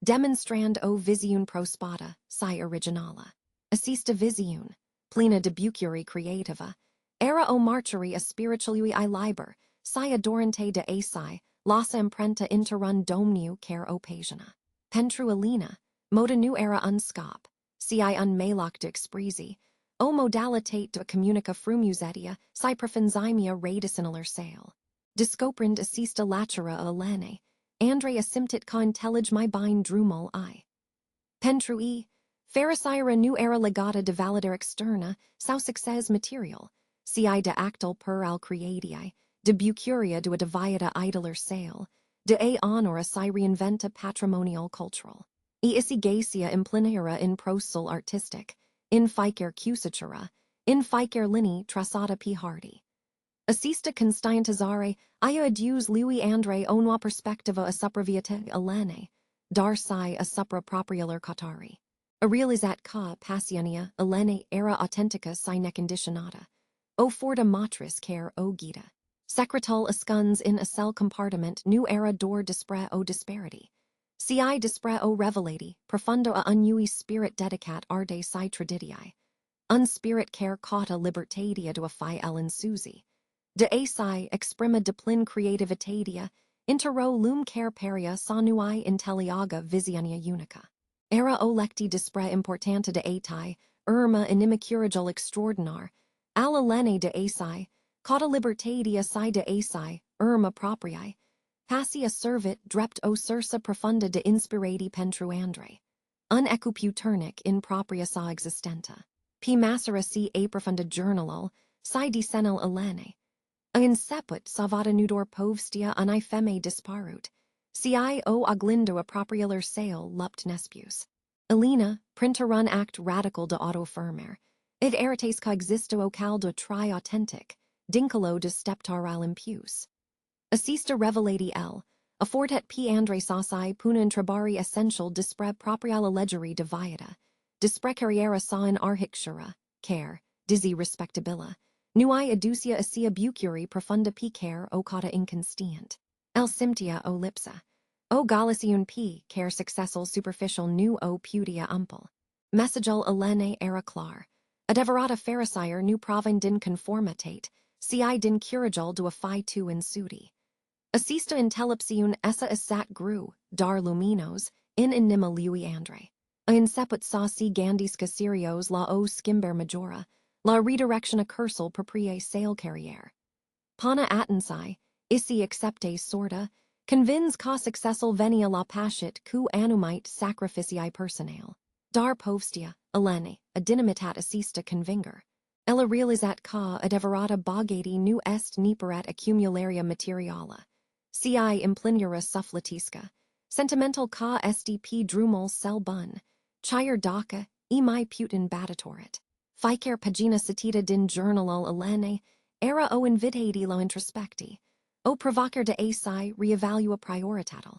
Demonstrand o visiun prospata, originala. Assista visiun, plena debucuri creativa, era o marcheri a spiritualui I liber, adorante de asai, lassa imprenta interrun domniu care o pasiona. Pentru Elena, moda nu era unscop, unmaloc de expresi, o modalitate de communica frumusetia, profenzimia radicinaler sale. Discoprand assista latera Elene, Andre asymptit ca intellig my bine drumul I. Pentru Pharisira nu era legata de validar externa, sau success material, de actal per al creatii, de bucuria de a diviata idoler sale, de a honora reinventa patrimonial cultural. Isi gacia implinera in prosol artistic, in ficer cusatura, in ficer lini trassata p hardy. Assista constiantizare, ia adus lui Andre onua perspectiva a supraviate Elene, dar a supra proprialer catari. A realizat ca passionia Elene era authentica nec conditionata. O forta matris care o gita. Secretal ascuns in a cell compartiment nu era dor dispare o disparity. Dispare o revelati, profundo a unui spirit dedicat arde traditii. Unspirit care cauta libertatia do a fi el insusi. De asai exprima deplin creativitatia, intero lum care peria sanui intelliaga visionia unica. Era o lecti dispre importante de atai, irma inimicurigil extraordinar, alla lene de asai, cauta libertatia de asai, irma propriae, passia servit drept o sursa profunda de inspirati pentru andre. Unecuputernic in propria sa existenta. P massera a profunda journalul, decenal Elene. In seput savata nudor povstia ani Femeie disparut, o aglindo a proprialer sale lupt nespius. Elena, printerun act radical de auto firmer, id erites coexisto o caldo tri authentic, dincolo de steptaral impius. Assista revelati L, affortet p andre sasai puna intrabari essential dispre propriala legeri diviata, dispre carriera sa in arhictura, care, dizzy respectabila, nui aducia asia bucuri profunda p care o cauta inconstant. El simptia o lipsa. O galiciun p care successul superficial nu o pudia umpel. Messagel Elene era clar. Adeverata pharisire nu provin din conformitate, din curigel do a fi tu insudi. Assista intellepsiun essa assat gru, dar luminos, in inima lui andre. A inseput sa gandis casirios la o skimber majora, la redirectiona cursal propria sale carriere. Pana attensai, isi accepte sorta, convins ca successul venia la pascit cu anumite sacrificii personale. Dar povstia, Elene, a dynamitat assista convinger. Ella realizat ca adeverata bogati nu est niperat accumularia materiala. Implinura sufflatisca. Sentimental ca stp drumul sel bun. Chir daca, mai putin batatorit. Ficer pagina citita din journalul Elene, era o invitati lo introspecti. O provocer de asai reevalua prioritatal.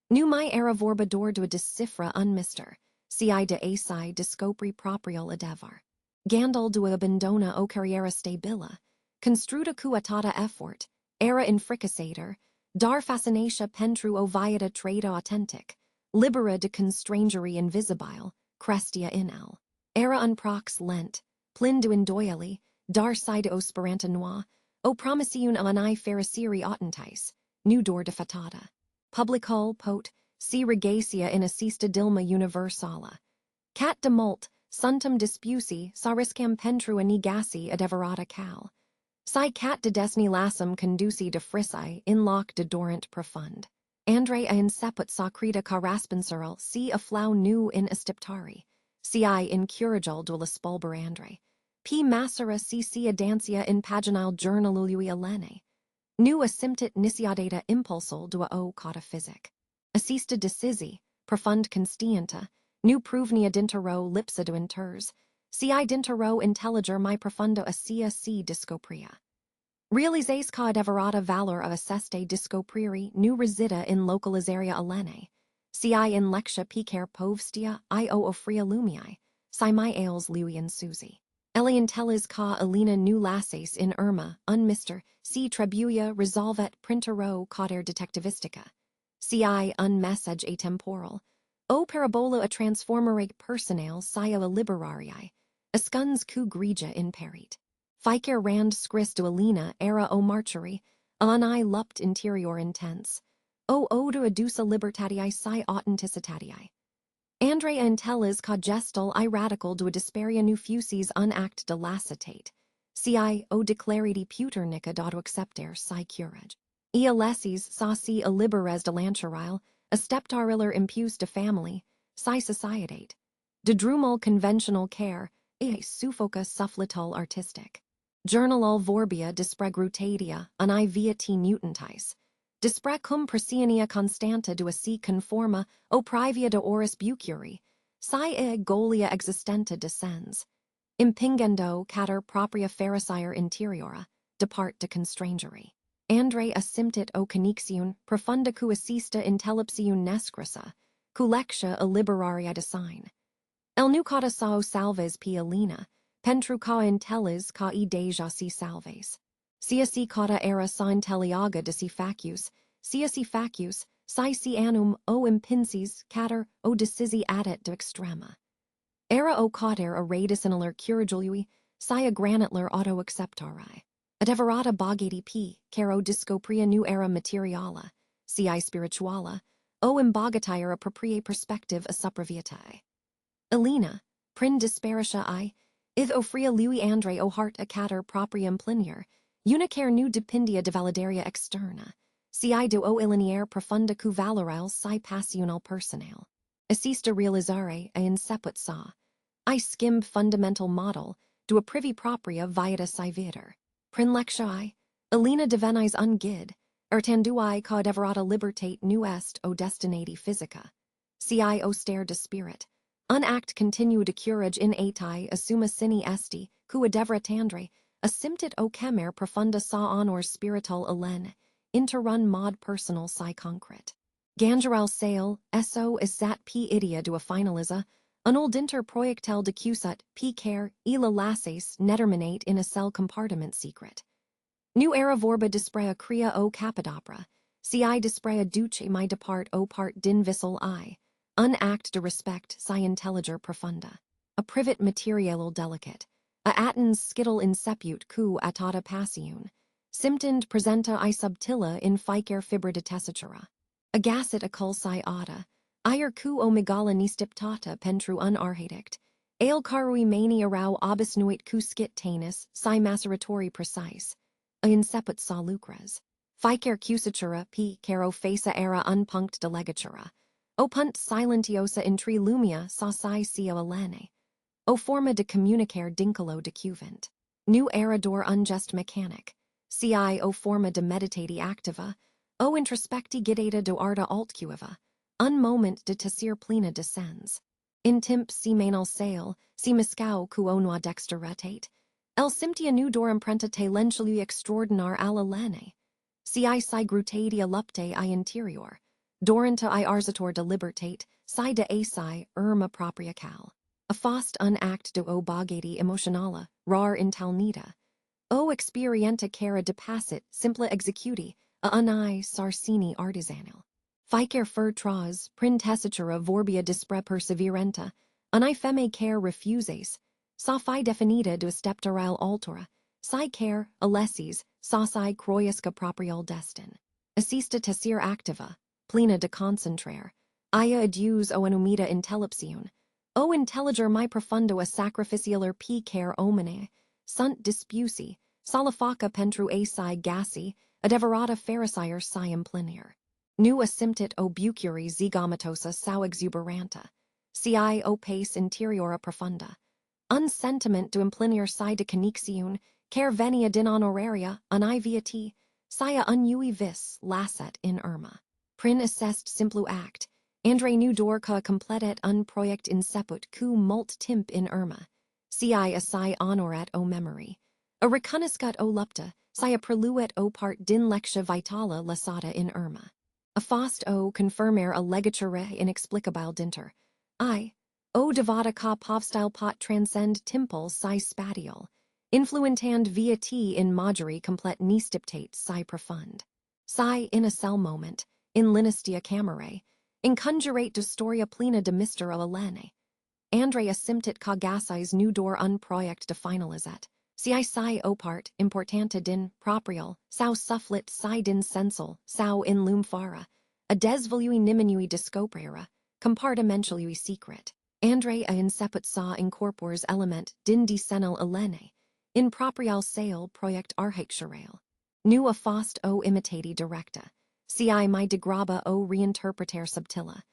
Nu mai era vorbador do a decifra unmister, de asai discopri proprial adevar. Gandal do abandona o carriera stabila, construda cuatata effort, era infricasator, dar fascinatia pentru o viata trada authentic, libera de constrangery invisibile, crestia in el. Era unprox lent, plin do indoiali, dar side o speranta noir, o promisiun anai fericiri autentis, nu dor de fatata. Publicul pot, regacia in assista dilma universala. Cat de molt, suntum dispusi, sariscam pentru anigasi adeverata cal. Cat de desni lassum conduci de frissi in loc de dorant profund. Andrea in seput sacrita ca raspensurl, si a flau nu in estiptari, ci in curigul duala spulberandre, p massera si a dancia in paginal journalului alene, nu asymptot nisiadata impulsul dua o cauta physic, assista decisi, profund constienta, nu pruvnia dintero lipsa duinters, ci dintero intelliger mi profundo assia si discopria. Realizaes ca adeverata valor of asseste discopriri nu resida in localizaria alene, ci in lectia picer povstia io offria lumii, si mi ails lui in susi. Elientelis ca alina nu lasses in irma, unmister, si trebuia resolvet printero cauder detectivistica, ci un message atemporal, o parabola a transformere personale sia a liberarii, ascuns cu grigia in perit. Ficer rand scris duelina era o marcheri, ani lupt interior intense, o odo adusa libertatii si authenticitatii. Andrea intellis ca gestal I radical dua disparia nu fusis unact de lacetate, ci o declariti puternica dado accepter si curage. Ea lesses sa si a liberes de lancheril, a steptariller impus de family, si societate. De drumul conventional care, e suffoca suffletal artistic. Journalul vorbia dispre grutatia, ani via t mutantis. Dispre cum presiania constanta dua si conforma, o privia de oris bucuri, si golia existenta descens. Impingendo cater propria fericier interiora, depart de constrangery. Andre asymptit o conixion, profunda cu assista intellipsium nescrisa, cu lectia a liberaria design. El nu cauda sao salves p alina, pentru ca intellis ca I deja si salves. Sia si cauda era sa intelliaga de si facius, sia si facius, si annum o impinsis cater o decisi adet de extrema. Era o cauder a radicinaler curigului, sia granitler auto acceptari. Adeverata bogati p, caro discopria nu era materiala, ci spirituala, o imbogatier a propria perspective a supraviatae. Elena, prin disparitia ith offria lui andre o heart a cater proprium plinier, unicare nu depindia de validaria externa, ci do o ilinier profunda cu valorel si passional personale. Assista realizare a inseput sa. I skimmed fundamental model, do a privy propria viata si vider. Prin lectii, Elena divenis ungid, ertandui ca deverata libertate nu est o destinati physica. Ci o stare de spirit. Unact continue de curage in atai assuma sini esti, cu adeveratandre, asymptit o chemer profunda sa honor spiritual elen, interrun mod personal si concret. Gangeral sale, eso is zat p idia do a finaliza, unoldinter proiectel decusat p care, ila lasses neterminate in a cell compartiment secret. Nu era vorba disprea crea o capodopera, ci disprea duce mi depart o part din vissel I. Unact de respect si intelliger profunda. A privet materialul delicate. A attens skittle inseput cu atata passion. Symptond presenta I subtilla in ficer fibra de tessitura. A gasset a culsi ada. Ir cu o megala nistiptata pentru unarhadict. Ale carui mani arau obisnuit cu skit tanis, si maceratori precise. A inseput sa lucres. Ficer cusatura p caro faca era unpunct de legatura. O punt silentiosa in tri lumia sa si cio alene. O forma de communicare dincolo de cuvent. Nu erador unjust mechanic. Ci o forma de meditati activa. O introspecti gidata do arta altcuiva. Un moment de tessir plena descens. In timp si manal sale, si miscau cu onua dexteretate. El simptia nu dor imprenta te lentilui extraordinar alla lene. Si grutatia lupte I interior. Dorenta I arzator de libertate, si de asi, irma propria cal. A fost unact do o bogati emotionala, rar intalnita. O experienta cara de passit, simpla executi, a unai sarsini artisanal. Ficer fur tras, prin tessitura vorbia dispre perseverenta, unai feme care refuses, sa fi definita do steptaral altura, si care, alessis, sa si croiusca proprial destin. Assista tessir activa, plena de concentrare, ia adius o anumita intellipsiun, o intelliger mi profundo a sacrificialer p care omine, sunt dispusi, salafaca pentru asi gassi, adeverata fericier si implinier. Nu asymptot o bucuri zygomatosa sau exuberanta. Ci pace interiora profunda. Un sentiment de implinier si de conixiune, care venia din honoraria, un iviati, sia unui vis, lasset in irma. Prin assest simplu act, andre nu dorca completet un project inceput cu mult timp in irma. Ci assi honorat o memory. A reconnaiscut o lupta, sia preluet o part din lectia vitala lasata in irma. A fost o confirmare a legature inexplicabile dinter. O devata ca povstyle pot transcend timpul si spatial. Influentand via t in magere complet nistiptate si profund. Si in a cell moment, in linistia camerae, inconjurate de storia plena de mystero alene. Andre asymptot cagacis nu dor un project de finalizet. Ci si opart, importanta din, proprial, sau sufflit si din sensal, sau in lum fara, a desvolui niminui descoperă, compartimentului secret. Andre a inceput sa incorpores element din decenal alene, in proprial sale project arhexerale. Nu a fost o imitati directa, ci mi degraba o reinterpreter subtila.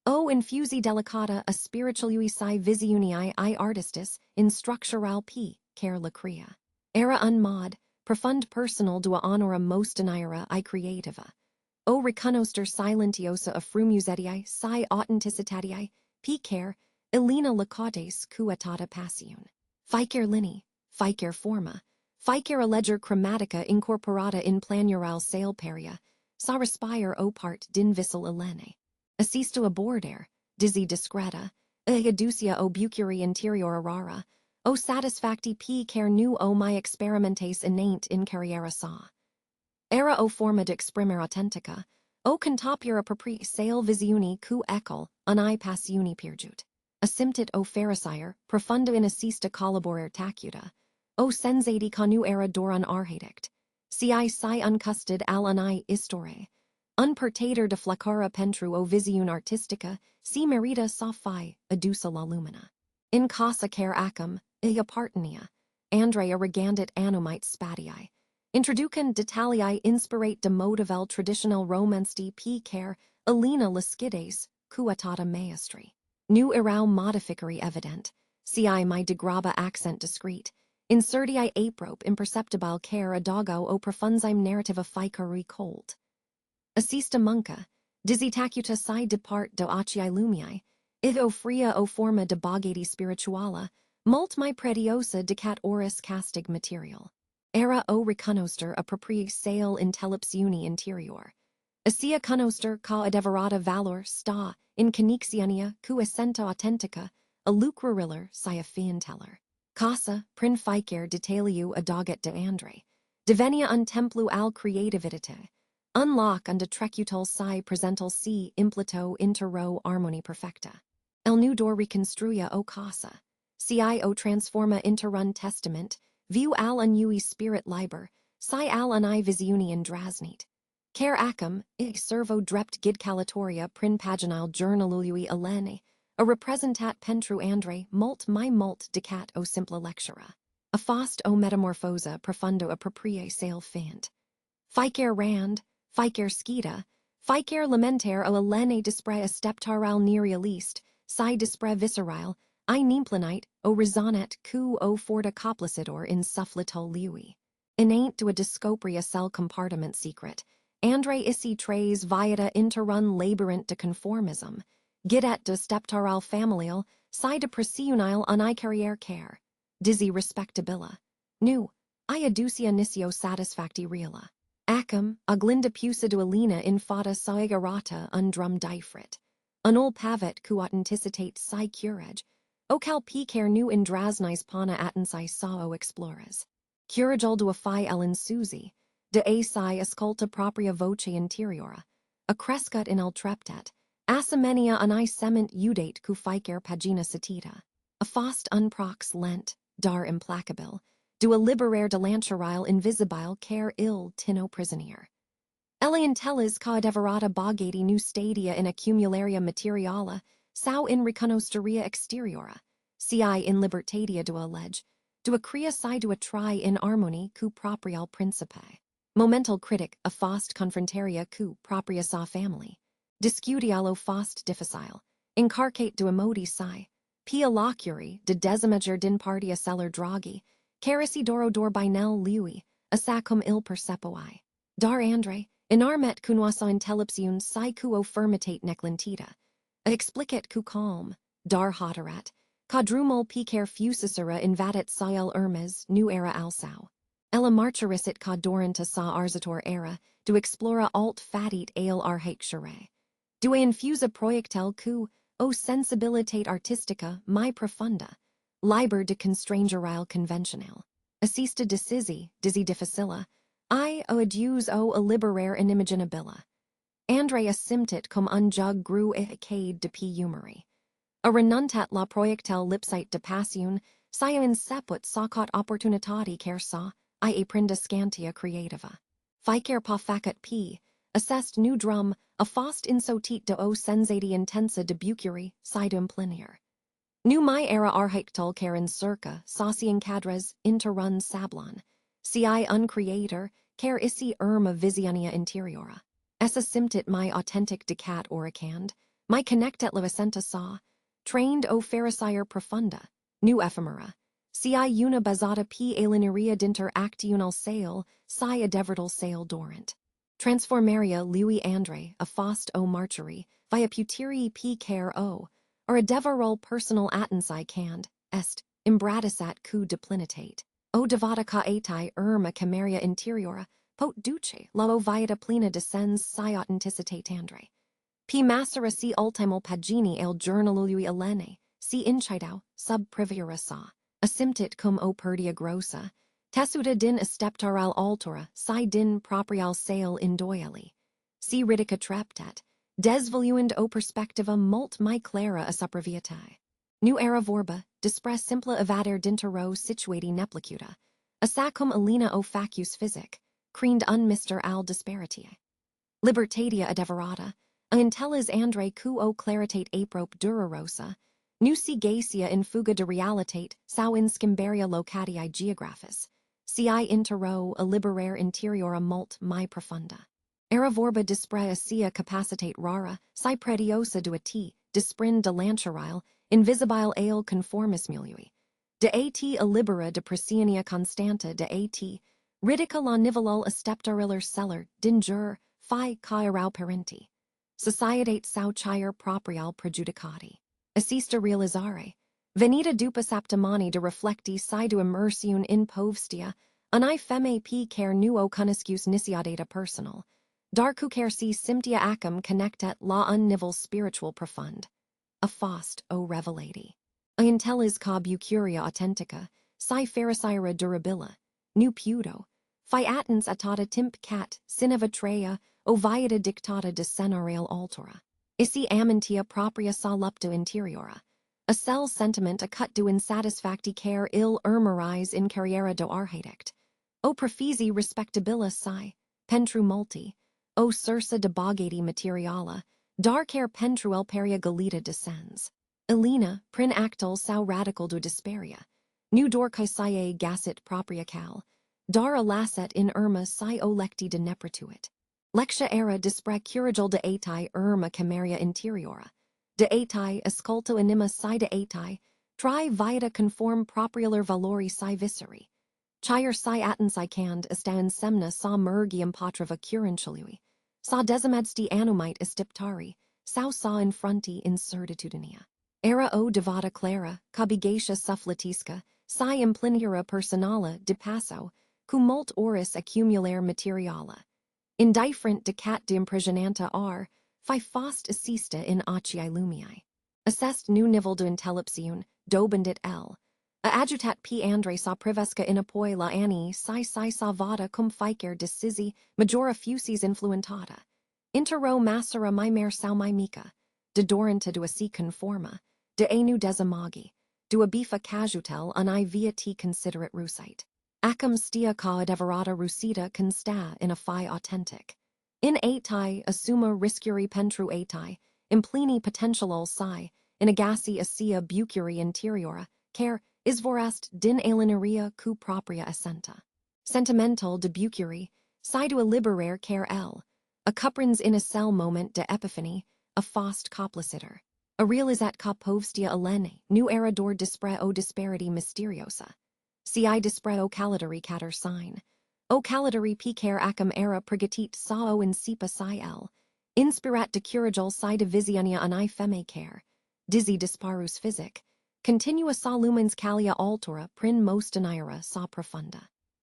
O infusi delicata a spiritualui si visiuni I artistis in structural p, care la crea. Era un mod, profund personal dua honora mostanaira I creativa. O reconoster silentiosa a frumuzetiae si authenticitatiae, p care, Elena lacates cuatata passion. Ficer lini, ficer forma, ficer alleger chromatica incorporata in planural sale peria, sa respire o part din vissel elene. Assisto aborder, dizzy discreta, educia o bucuri interior rara, o satisfacti p care nu o mi experimentes innate in carriera sa. Era o forma de exprimer authentica, o contopura propria sale visiuni cu ecol, ani passiuni pirjut. Asymptot o pharisire, profunda in assista collaborer tacuta, o sensati conu era doran arhadict, ci si uncustod al ani istore, unpertater de flaccara pentru o visiun artistica, si merita sophi, edusa la lumina. In casa care acum, ia partenia, Andrea regandit anomite spatii, introducen detalii inspirate de motivel traditional romansti p care, Elena lascides, cuatata maestri. Nu erau modificari evident, ci mi degraba accent discreet, insertii aprope imperceptibile care adago o profunzime narrativa ficari cold. Assista munca, dizitacuta si depart do acii lumii, if o fria o forma de bogati spirituala, mult mi prediosa decat oris castig material. Era o reconoster a propria sale intellipsiuni interior. Assia conoster ca adeverata valor sta, in conixiania cu essenta authentica, a lucrariller si a fienteller. Casa, prin ficer detaliu adaget de andre, devenia un templu al creativitite, unlock unde trecutal si presental si implito interro harmoni perfecta. El nu dor reconstruya o casa, ci o transforma interrun testament, view al unui spirit liber, si al unai visiuni in drasnit. Care acum, servo drept gid calatoria prin paginal journalului elene, a representat pentru andre mult mi mult decat o simpla lectura. A fost o metamorphosa profundo a propria sale fant. Ficer rand, ficer scita, ficer lamenter o elene dispre a steptaral neria list, si dispre viscerile, I nimplanite, o resonet cu o forta coplacidor in sufflitol liui. Innate to a discopria cell compartiment secret, Andre isi tres viata interrun labyrinth de conformism, gidet de steptaral familial, si de presiunileuni carriere care, dizzy respectabila. Nu, I aducia nisio satisfacti reala. Acum, aglinda pusa duelina in fata saigarata undrum difrit. Unul pavet cu autenticitate si curage, o cal care nu in drasnis pana atensi sao explores. Curagel duafi el insusi, de asi ascolta propria voce interiora, a crescut in el treptet, asimenia ani sement udate cu ficer pagina citita, a fost unprox lent, dar implacabil, dua liberare de lancerile invisibile care ill tino prisonier. Elientelis ca deverata bogati nu stadia in accumularia materiala, sau in reconosteria exteriora, ci in libertatia dua leg, dua crea si dua tri in harmony cu proprial principe. Momental critic a fost confrontaria cu propria sa family. Discutialo fost difficile. Incarcate du emodi si. Pia locuri de desimager din partia celler draghi. Carisi doro dor binel lui. Asacum il percepoi. Dar andre, inarmet cunoisa intelipsiun si cuo firmitate neclentita. Explicit cu calm. Dar hoterat. Quadrumul picer fusicera invadet siel ermes, nu era alsau. Ella marcherisit ca doranta sa arzator era, du explora alt fatit ale arhaic chare. Due infusa proiectel cu, o sensibilitate artistica, mai profunda. Liber de constrangerile conventionale. Assista decisi, dizzy difficila. I o aduse o a liberare inimaginabila. Andre assimtit cum unjug gru cade de p humori. A renuntat la proiectel lipsite de passion, sio inseput sacot opportunitati cer sa, I prinda scantia creativa. Ficer pa facet p, assest nu drum, a fost insotit de o sensati intensa de bucuri, sidum plinier. Nu mai era arhaictal cer in circa, saucian cadres, interrun sablon. Si uncreator, cer isi erma visionia interiora. Essa simtit my authentic decat oricand, my connectet levicenta sa, trained o pharisire profunda, nu ephemera. Si una bazata p alineria dinter actional sale, si adevertal sale dorant. Transformaria lui andre, a fost o marchery, via puterii p care o, or a deverol personal attensi cand, est, imbratisat cu deplinitate. O devata ca etai a cameria interiora, pot duce, lao viata plena descens si authenticite andre. P massera si ultimul pagini el journalului elene, si incidau, sub priviora sa. Assimtit cum o perdia grossa, tessuta din esteptaral altora, si din proprial sale indoiali. Si ridica treptat, desvoluend o perspectiva mult mai clara a supraviatae. Nu era vorba, dispre simpla evader dintero situati neplicuta, assacum alina o facus physic, creend unmister al disparitie. Libertatia adeverata, a intellis andre cu o claritate aprope dura rosa, nu si gacia in fuga de realitate, sau in scimbaria locatii geographis, si intero a liberare interiora mult mai profunda. Era vorba dispre sia capacitate rara, si prediosa duati, disprind de lancerile, invisibile ale conformis mului. De at a libera de presiania constanta de at, ridica la nivelul esteptariller celler, dinger, fi cairau parenti. Societate sau chire proprial prejudicati. Assista realizare. Venita dupas aptamani de reflecti si du immersiun in povstia, ani femeie p care nuo cuniscus nisiadata personal. Darku care si simptia acum connectet la unnivel spiritual profund. A fost o revelati. A intellis ca bucuria authentica, si pharisira durabila, nu pudo, fiatens atata timp cat, sinevatrea, o viata dictata de senarial altora. Isi amentia propria sa lupto interiora. A cell sentiment a cut du insatisfacti care il ermerise in carriera do arhadect. O profisi respectabila si, pentru multi, o sursa de bogati materiala, dar care pentru el peria galita descens. Elena, prin actal sau radical do disparia. Nu dor caisae gasit propria cal, dar lasset in erma si o lecti de neprituit. Lectia era dispre curigil de atai cameria interiora. De atai ascolto anima si de atai, tri vita conform proprialer valori si visceri. Chire si attensi cand estan semna sa mergium patrava curincilui. Sa desimedsti anumite estiptari, sau sa in fronti incertitudinia. Era o devata clara, cabigatia sufflatisca, si impliniera personala de passo, cum mult oris accumulare materiala. Indifferent decat de imprisionanta are, fi fost assista in acii lumii. Assest nu nivel de intelipsiun, dobendit L. A adjutat p andre sa privesca in apoi la ani si sa vada cum ficer decisi, majora fusis influentata. Intero massera mai mer sau mai mica, de doranta du si conforma, de enu desimagi, du abifa casutel ani via t considerate rusite. Acum stia ca adeverata rusita consta in a fi authentic. In atai assuma riscuri pentru atai, implini potentialol si, in agasi asia bucuri interiora, care, isvorest din alineria cu propria essenta. Sentimental de bucuri, Sidua liberare care L. A cuprins in a cell moment de epiphany, a fost copliciter. A realizat copovstia elene, nu era dor dispre o disparity mysteriosa. Ci dispre o calatari cater sign. O calatari picaire acum era prigatit sa o in sipa si L. Inspirat de curagel si divisionia ani femeie care. Dizzy disparus physic. Continua sa lumens calia altura prin mostenira sa profunda.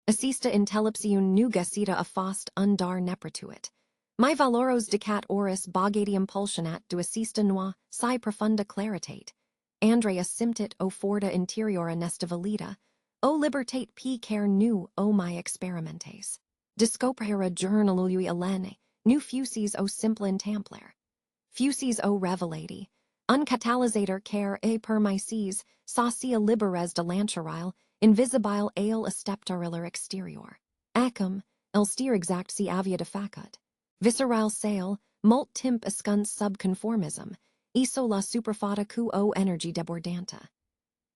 Assista intellepsiun nugasita a fost undar neprituit. My valoros decat oris bogadium pulsionat du assista noa, si profunda claritate. Andrea simptit o forta interiora nestivalita, o libertate p care nu o my experimentes. Descoperă journalului elene, nu fusis o simpla intampler. Fusis o revelati. Uncatalysator care e per myces, saucia liberes de lancerile, invisibile ale asteptariller exterior. Acum, elstir exact si avia defacut. Visceral sale, mult timp ascunt subconformism, iso la superfata cu o energy debordanta.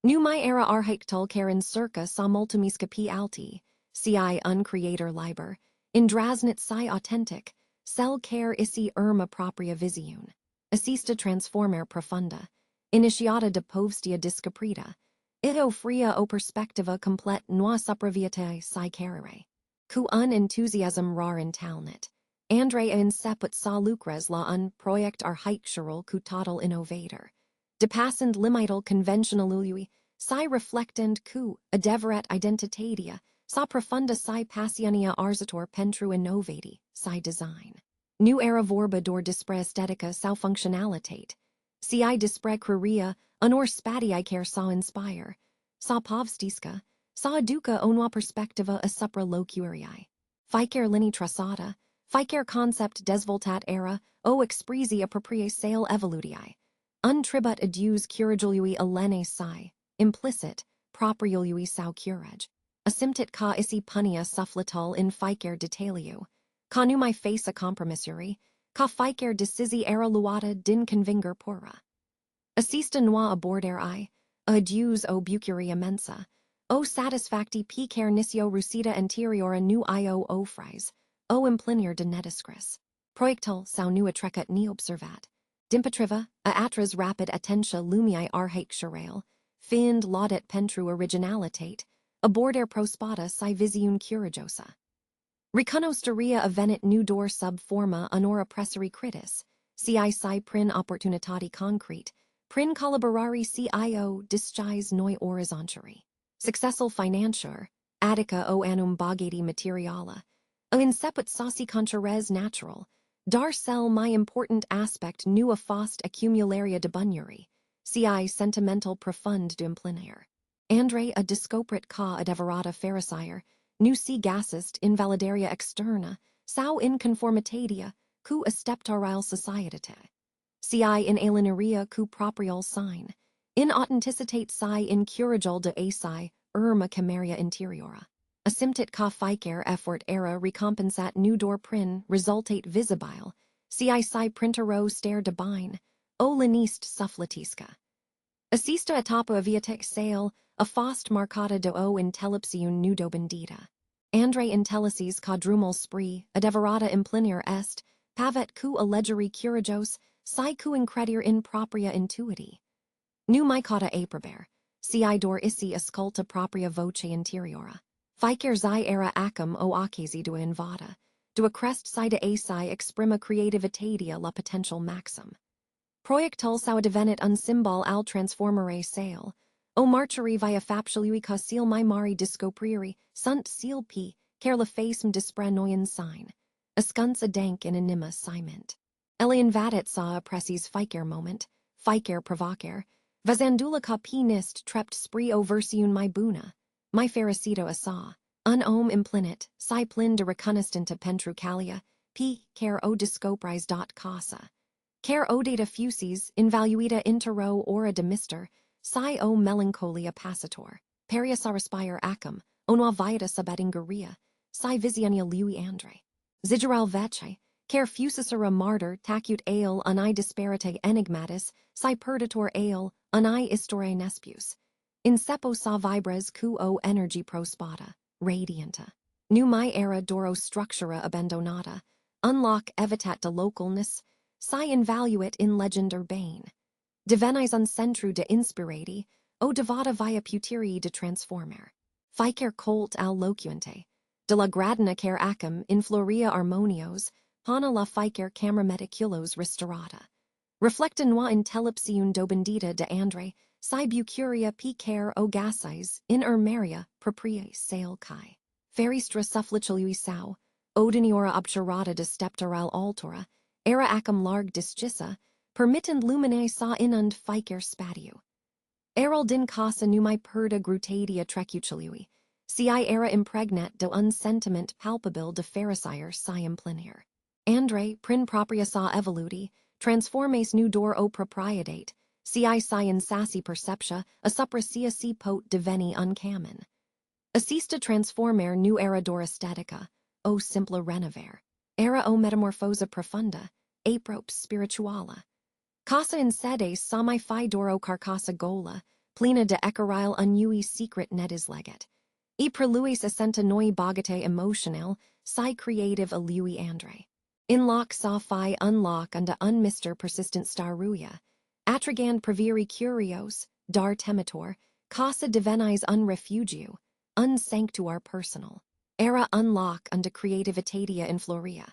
Nu mi era arhectul care in circa sa multimisca p alti, ci uncreator liber, indrasnit si authentic, cell care isi irma propria visiun. Assista transformer profunda, initiata de povstia discaprita, ito fria o perspectiva complet noa supraviatae si carere. Cu un enthusiasm rar in talnit. Andrea inceput sa lucres la un project architectural cu total innovator. Depassend limital conventionalului, si reflectend cu, adeverat identitatia, sa profunda si passionia arzator pentru innovati, si design. Nu era vorba dor dispre aesthetica sau functionalitate. Ci dispre cruria, unor spatii care sa inspire. Sa povstisca, sa aduca onua perspectiva a supra locurii. Ficer lini trassata, ficer concept desvoltat era, o expresi a propria sale evolutii. Untribut adus curagului elene si, implicit, propriului sau curage. Asymptit ca isi punia sufflatul in ficer detaliu. Ca nu mai face a compromissuri, ca ficer decisi era luata din convinger pura. Assista noa aborder I, adus o bucuria mensa, o satisfacti p carnicio rusita anteriora nu io ofries, o implinir de nediscris. Proiectul sau nu atrecat ni observat. Dimpatriva, a atras rapid attentia lumii arhecturale, find laudet pentru originalitate, aborder prospata si visiun curajosa. Reconosteria avenit nu dor sub forma honora presseri critis, ci prin opportunitati concrete, prin collaborari cio disguise noi orizontari. Successul financier, attica o annum bogati materiala, o inceput sauci contrares natural, dar cell my important aspect nu a fost accumularia de bunuri, ci sentimental profund de implinare. Andre a discoprit ca adeverata pharisire, nu si gassist invalidaria externa, sau inconformitatia, cu asteptarile societate. Ci in alienaria cu proprial sign, in authenticitate si incuragel de asi, irma cameria interiora. Asymptit ca ficer effort era recompensat nu dor prin, resultate visibile, ci si printero stare debine, o linist sufflatisca. Assista etapa aviatec sale, a fost marcata de o intellepsiun nudo bendita. Andre intellices quadrumal spree, adeverata implinir est, pavet cu allegeri curajos, si cu incredir in propria intuiti. Nu micata aprober, ci dor isi asculta propria voce interiora. Ficer zi era acum o ocasi dua invada, dua crest si de asi exprima creativitatea la potential maxim. Proiectul sau devenit un symbol al transformare sale, o marcheri via fapciului ca sil mai mari discopriri, sunt sil p, care la facem dispre noien sign, ascunts adank in anima ciment. Elian vadet sa pressis ficer moment, ficer provocer, vazandula ca p nist trept spree o versiun mai buna, mai fericito asa, un om implinit, si plin de reconistanta pentru calia, p, care o discopris dot casa. Care o data fusis, invaluita intero ora de mister, si o melancholia passator, perius respire acum, onua viata subadingeria, si visionia lui andre. Zigeral vece, care fusisera martyr tacut ale ani disparate enigmatis, si perditor ale, ani istore nespius. Incepo sa vibres cu o energy prospata, radianta. numai era doro structura abandonata, unlock evitat de localness, si invaluit in legend urbane. Divenis un centru de inspirati, o devata via puteri de transformer. Ficer colt al locuente, de la gradina cer acum in floria harmonios, pana la ficer camera meticulos restaurata. Reflecta noa intelipsiun dobendita de andre, si bucuria picer o gasis, in maria propria sale kai. Feristra sufflicilui sau, odiniora obturata de steptoral altora, era acum larg disgissa, permittend lumine sa inund ficer spatiu. Erald in casa numai perda grutadia trecucilui, si era impregnet do un sentiment palpabil de pharisire si implinir. Andre, prin propria sa evoluti, transformes nu dor o propriedate, si in sassi perceptia, a suprasia si pot diveni uncamen. Assista transformer nu era dor aesthetica, o simpla renover. Era o metamorphosa profunda, aprops spirituala. Casa in sedes sami fi doro carcassa gola, plena de ecarile unui secret nedis leget. E preluis assenta noi bogate emotional, si creative alui andre. In loc sa fi unlock unda unmister persistent staruia. Atrigand previri curios, dar temitor, casa divenis unrefugio, unsanctuar personal. Era unlock unda creativitatia in floria.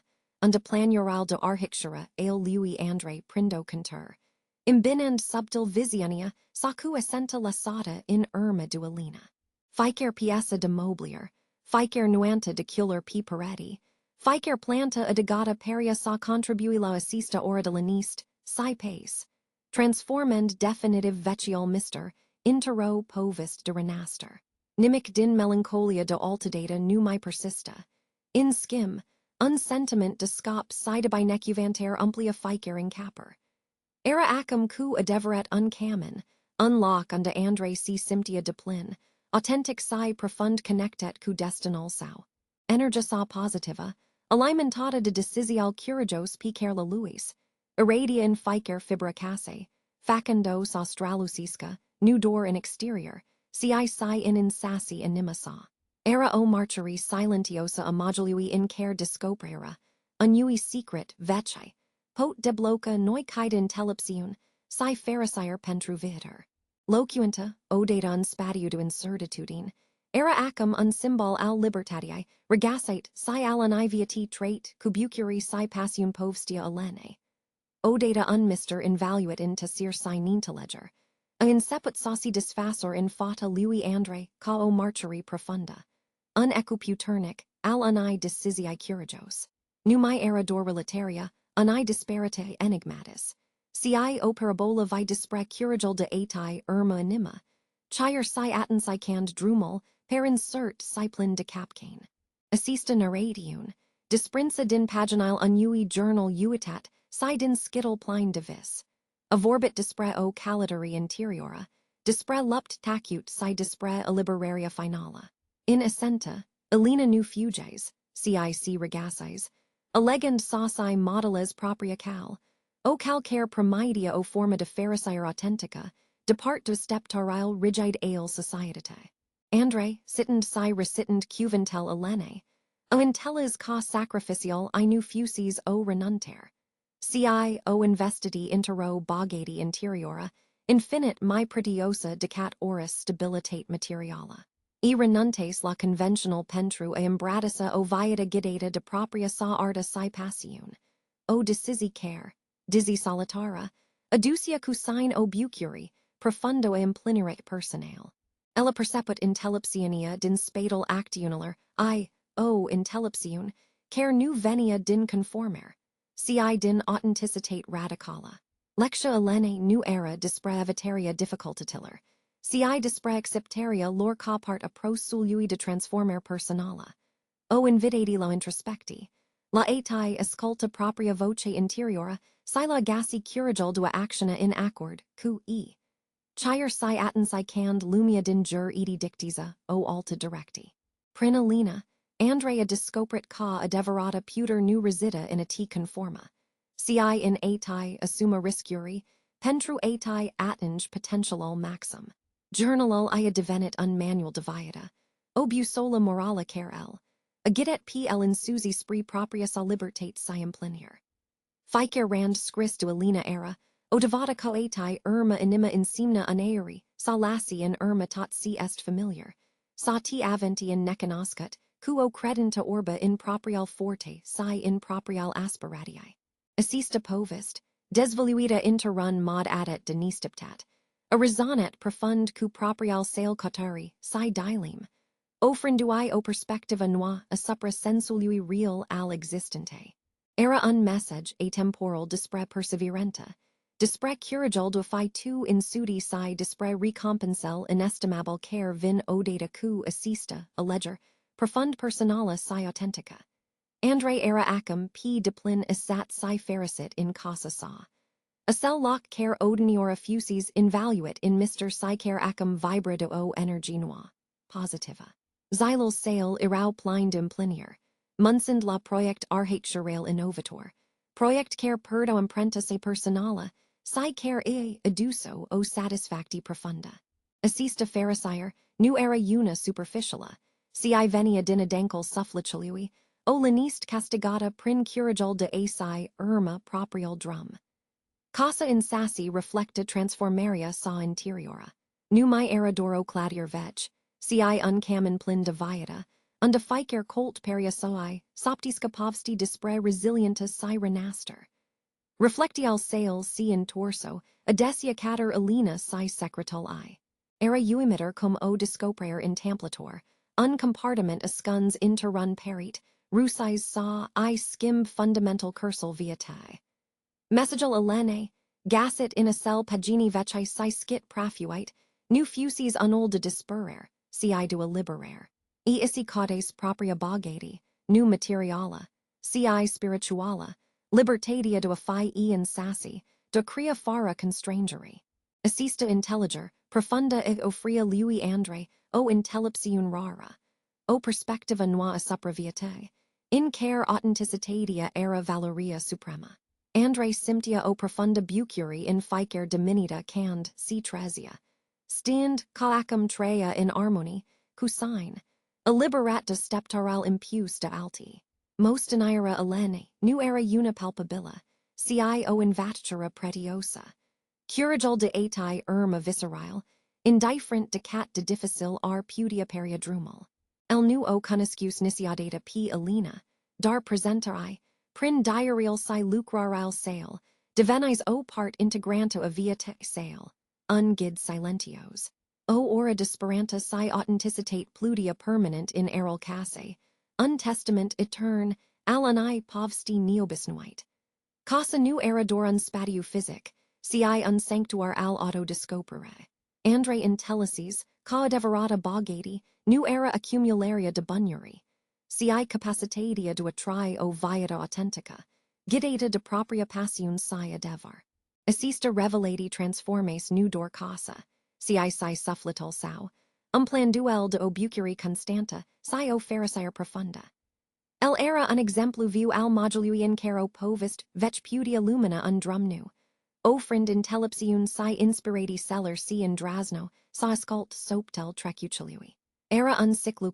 Unda planural de arhictura ale lui andre prindo cantur. Imbinand subtil visionia, sacu assenta lasata in dualina. Ficer piesa de moblier, ficer nuanta de cular p perete, ficer planta adegata peria sa contribui la assista ora de lanist, si pace. Transformend definitive vecial mister, intero povist de renaster. Nimic din melancholia de altadata numai persista. In skim, unsentiment de scop side by necuvanter umplia ficer in capper. Era acum cu adeveret uncamen, unlock unda andre si simptia de plin, authentic si profund connectet cu destinal sau. Energia sa positiva, alimentata de decisial curajos picer la luis, irradia in ficer fibracase, facendos australusisca, nu dor in exterior, si in insassi anima sa. Era o marcheri silentiosa a modului in care descoperă, unui secret vecei, pot debloca noi caida intelipsiun, si pharisire pentru vider. Locuenta, odata unspatiudo incertitudine, era acum unsymbol al libertatiae, regasite si al univiati trait, cubucuri si passium povstia alene. Odata unmister invaluit in tasir si nintelegger, a inceput sauci disfasor in fata lui andre, ca o marcheri profunda. Unecuputernic, al unai decisiae curajos. Numai era dor relataria, unai disparate enigmatis. Si o parabola vi dispre curajal de atai anima. Chire si atten si cand drumul, per insert si plin de capcane. Assista narratiun, disprinsa din paginile unui journal uitat, si din skittle pline divis. Avorbit dispre o calidari interiora, dispre lupt tacut si dispre a liberaria finala. In essenta, Elena nu fuges, cic regasis, allegand sauci modeles propria cal, o calcare promidia o forma de pharisire authentica, depart de steptarile rigide ale societate. Andre, sittend si recitend cuventel elene, o intellis ca sacrificial I nu fusis o renunter. Ci o investidi intero bogati interiora, infinite mi pretiosa decat oris stabilitate materiala. E renuntes la conventional pentru a imbratissa o viata gidata de propria sa arta si passiun. O decisi care, dizzy solitara, aducia cusine o bucuri, profundo e implineric personale. Ella perceput intelipsiania din spadal actiunular, o intelipsiun, care nu venia din conformer. Ci din authenticitate radicala. Lectia elene nu era dispre evitaria difficultatiller. Ci dispre acceptaria lor capart a prosului de transformer personala. O invidati lo introspecti. La atai esculta propria voce interiora, si la gassi curajal dua actiona in accord, q.e. Chire si atten si cand lumia din jur edi dictiza, o alta directi. Prinalina, Andrea discoprit ca adeverata puter nu resida in a t conforma. Ci in atai assuma riscuri, pentru atai attinge potentialul maxim. Journalul ia devenit un manual deviata. Obu sola morala care el. Agidet pl in Susi spree propria sa libertate siam plenier. Ficer rand scris du alina era, o devata coetai irma anima insimna unaeri, sa lassi in irma tot si est familiar, sa ti aventi in necanoscut, quo credenta orba in proprial forte, si in proprial aspiratiae. Assista povist, desvoluita interrun mod adet denistiptat, a resonet profund cu proprial sale cotari, si dilim, offrenduae o perspectiva noa a supra sensului real al existente. Era un message atemporal dispre perseverenta, dispre curigul do fi tu insudi si dispre recompensel inestimable care vin odata cu assista, a ledger, profund personala si authentica. Andre era acum p diplin assat si fericit in casa sa. A cell lock care odiniora fusis invaluate in Mr. Si care acum vibrado o energy noa. Positiva. Xylal sale irau plindum plinier. Munsind la project arhaturail innovator. Project care perdo imprenta se personala. Si care eduso o satisfacti profunda. Assista fericire, nu era una superficiala. Si venia dinadencal sufflicului. O linist castigata prin curigul de asi irma proprial drum. Casa in sassi reflecta transformaria sa interiora. Nu mai era doro cladier vec, si uncam in plin diviata, unda ficer colt peria soi, soptisca povsti dispre resilienta si renaster. Reflectial sales si in torso, adesia cater alina si secretal I. Era uimitter cum o descoperare in templator, uncompartiment ascuns interrun perit, rusais sa I skim fundamental cursal viatae. Messagal alene, gasset in a cell pagini vecai si skit prafuite, nu fusis unol de disperare, si do a liberare. E isi caudes propria bogati, nu materiala, si spirituala, libertatia do a fi in sassi, do crea fara constrangeri. Assista intelliger, profunda e ofria lui andre, o intellipsiun rara, o perspectiva noa a supraviate, in care authenticitatia era valoria suprema. Andre simptia o profunda bucuri in ficer diminita cand, si tresia. Stand caacum trea in harmony, cusine. A liberat de steptaral impus de alti. Most in ira alene, nu era una palpabila, si o invatura pretiosa. Curigul de atai irma viscerile, indifferent de cat de difficile ar putia periadrumal. El nu o cuniscus nisiadata p alina, dar presentari, prin diarial si lucraral sale, divenis o part integranto aviate sale, ungid silentios. O ora disperanta si authenticitate plutia permanent in eral casse, untestament etern, alani povsti neobisnuite. Casa nu era dorun spatiu physic, si unsanctuar al auto descopere. Andre intellices, ca deverata bogati, nu era accumularia de bunyuri. Si capacitatia do atri o viata authentica, gidata de propria passion si adevar. Assista revelati transformes nu dor casa, si sufflital sau, planduel de obucuri constanta, si o fericire profunda. El era un exemplu viu al modului in caro povist, vec putia lumina undrumnu. Ofrind intellipsiun si inspirati celler si in drasno, sa scult soptel trecucului. Era un ciclu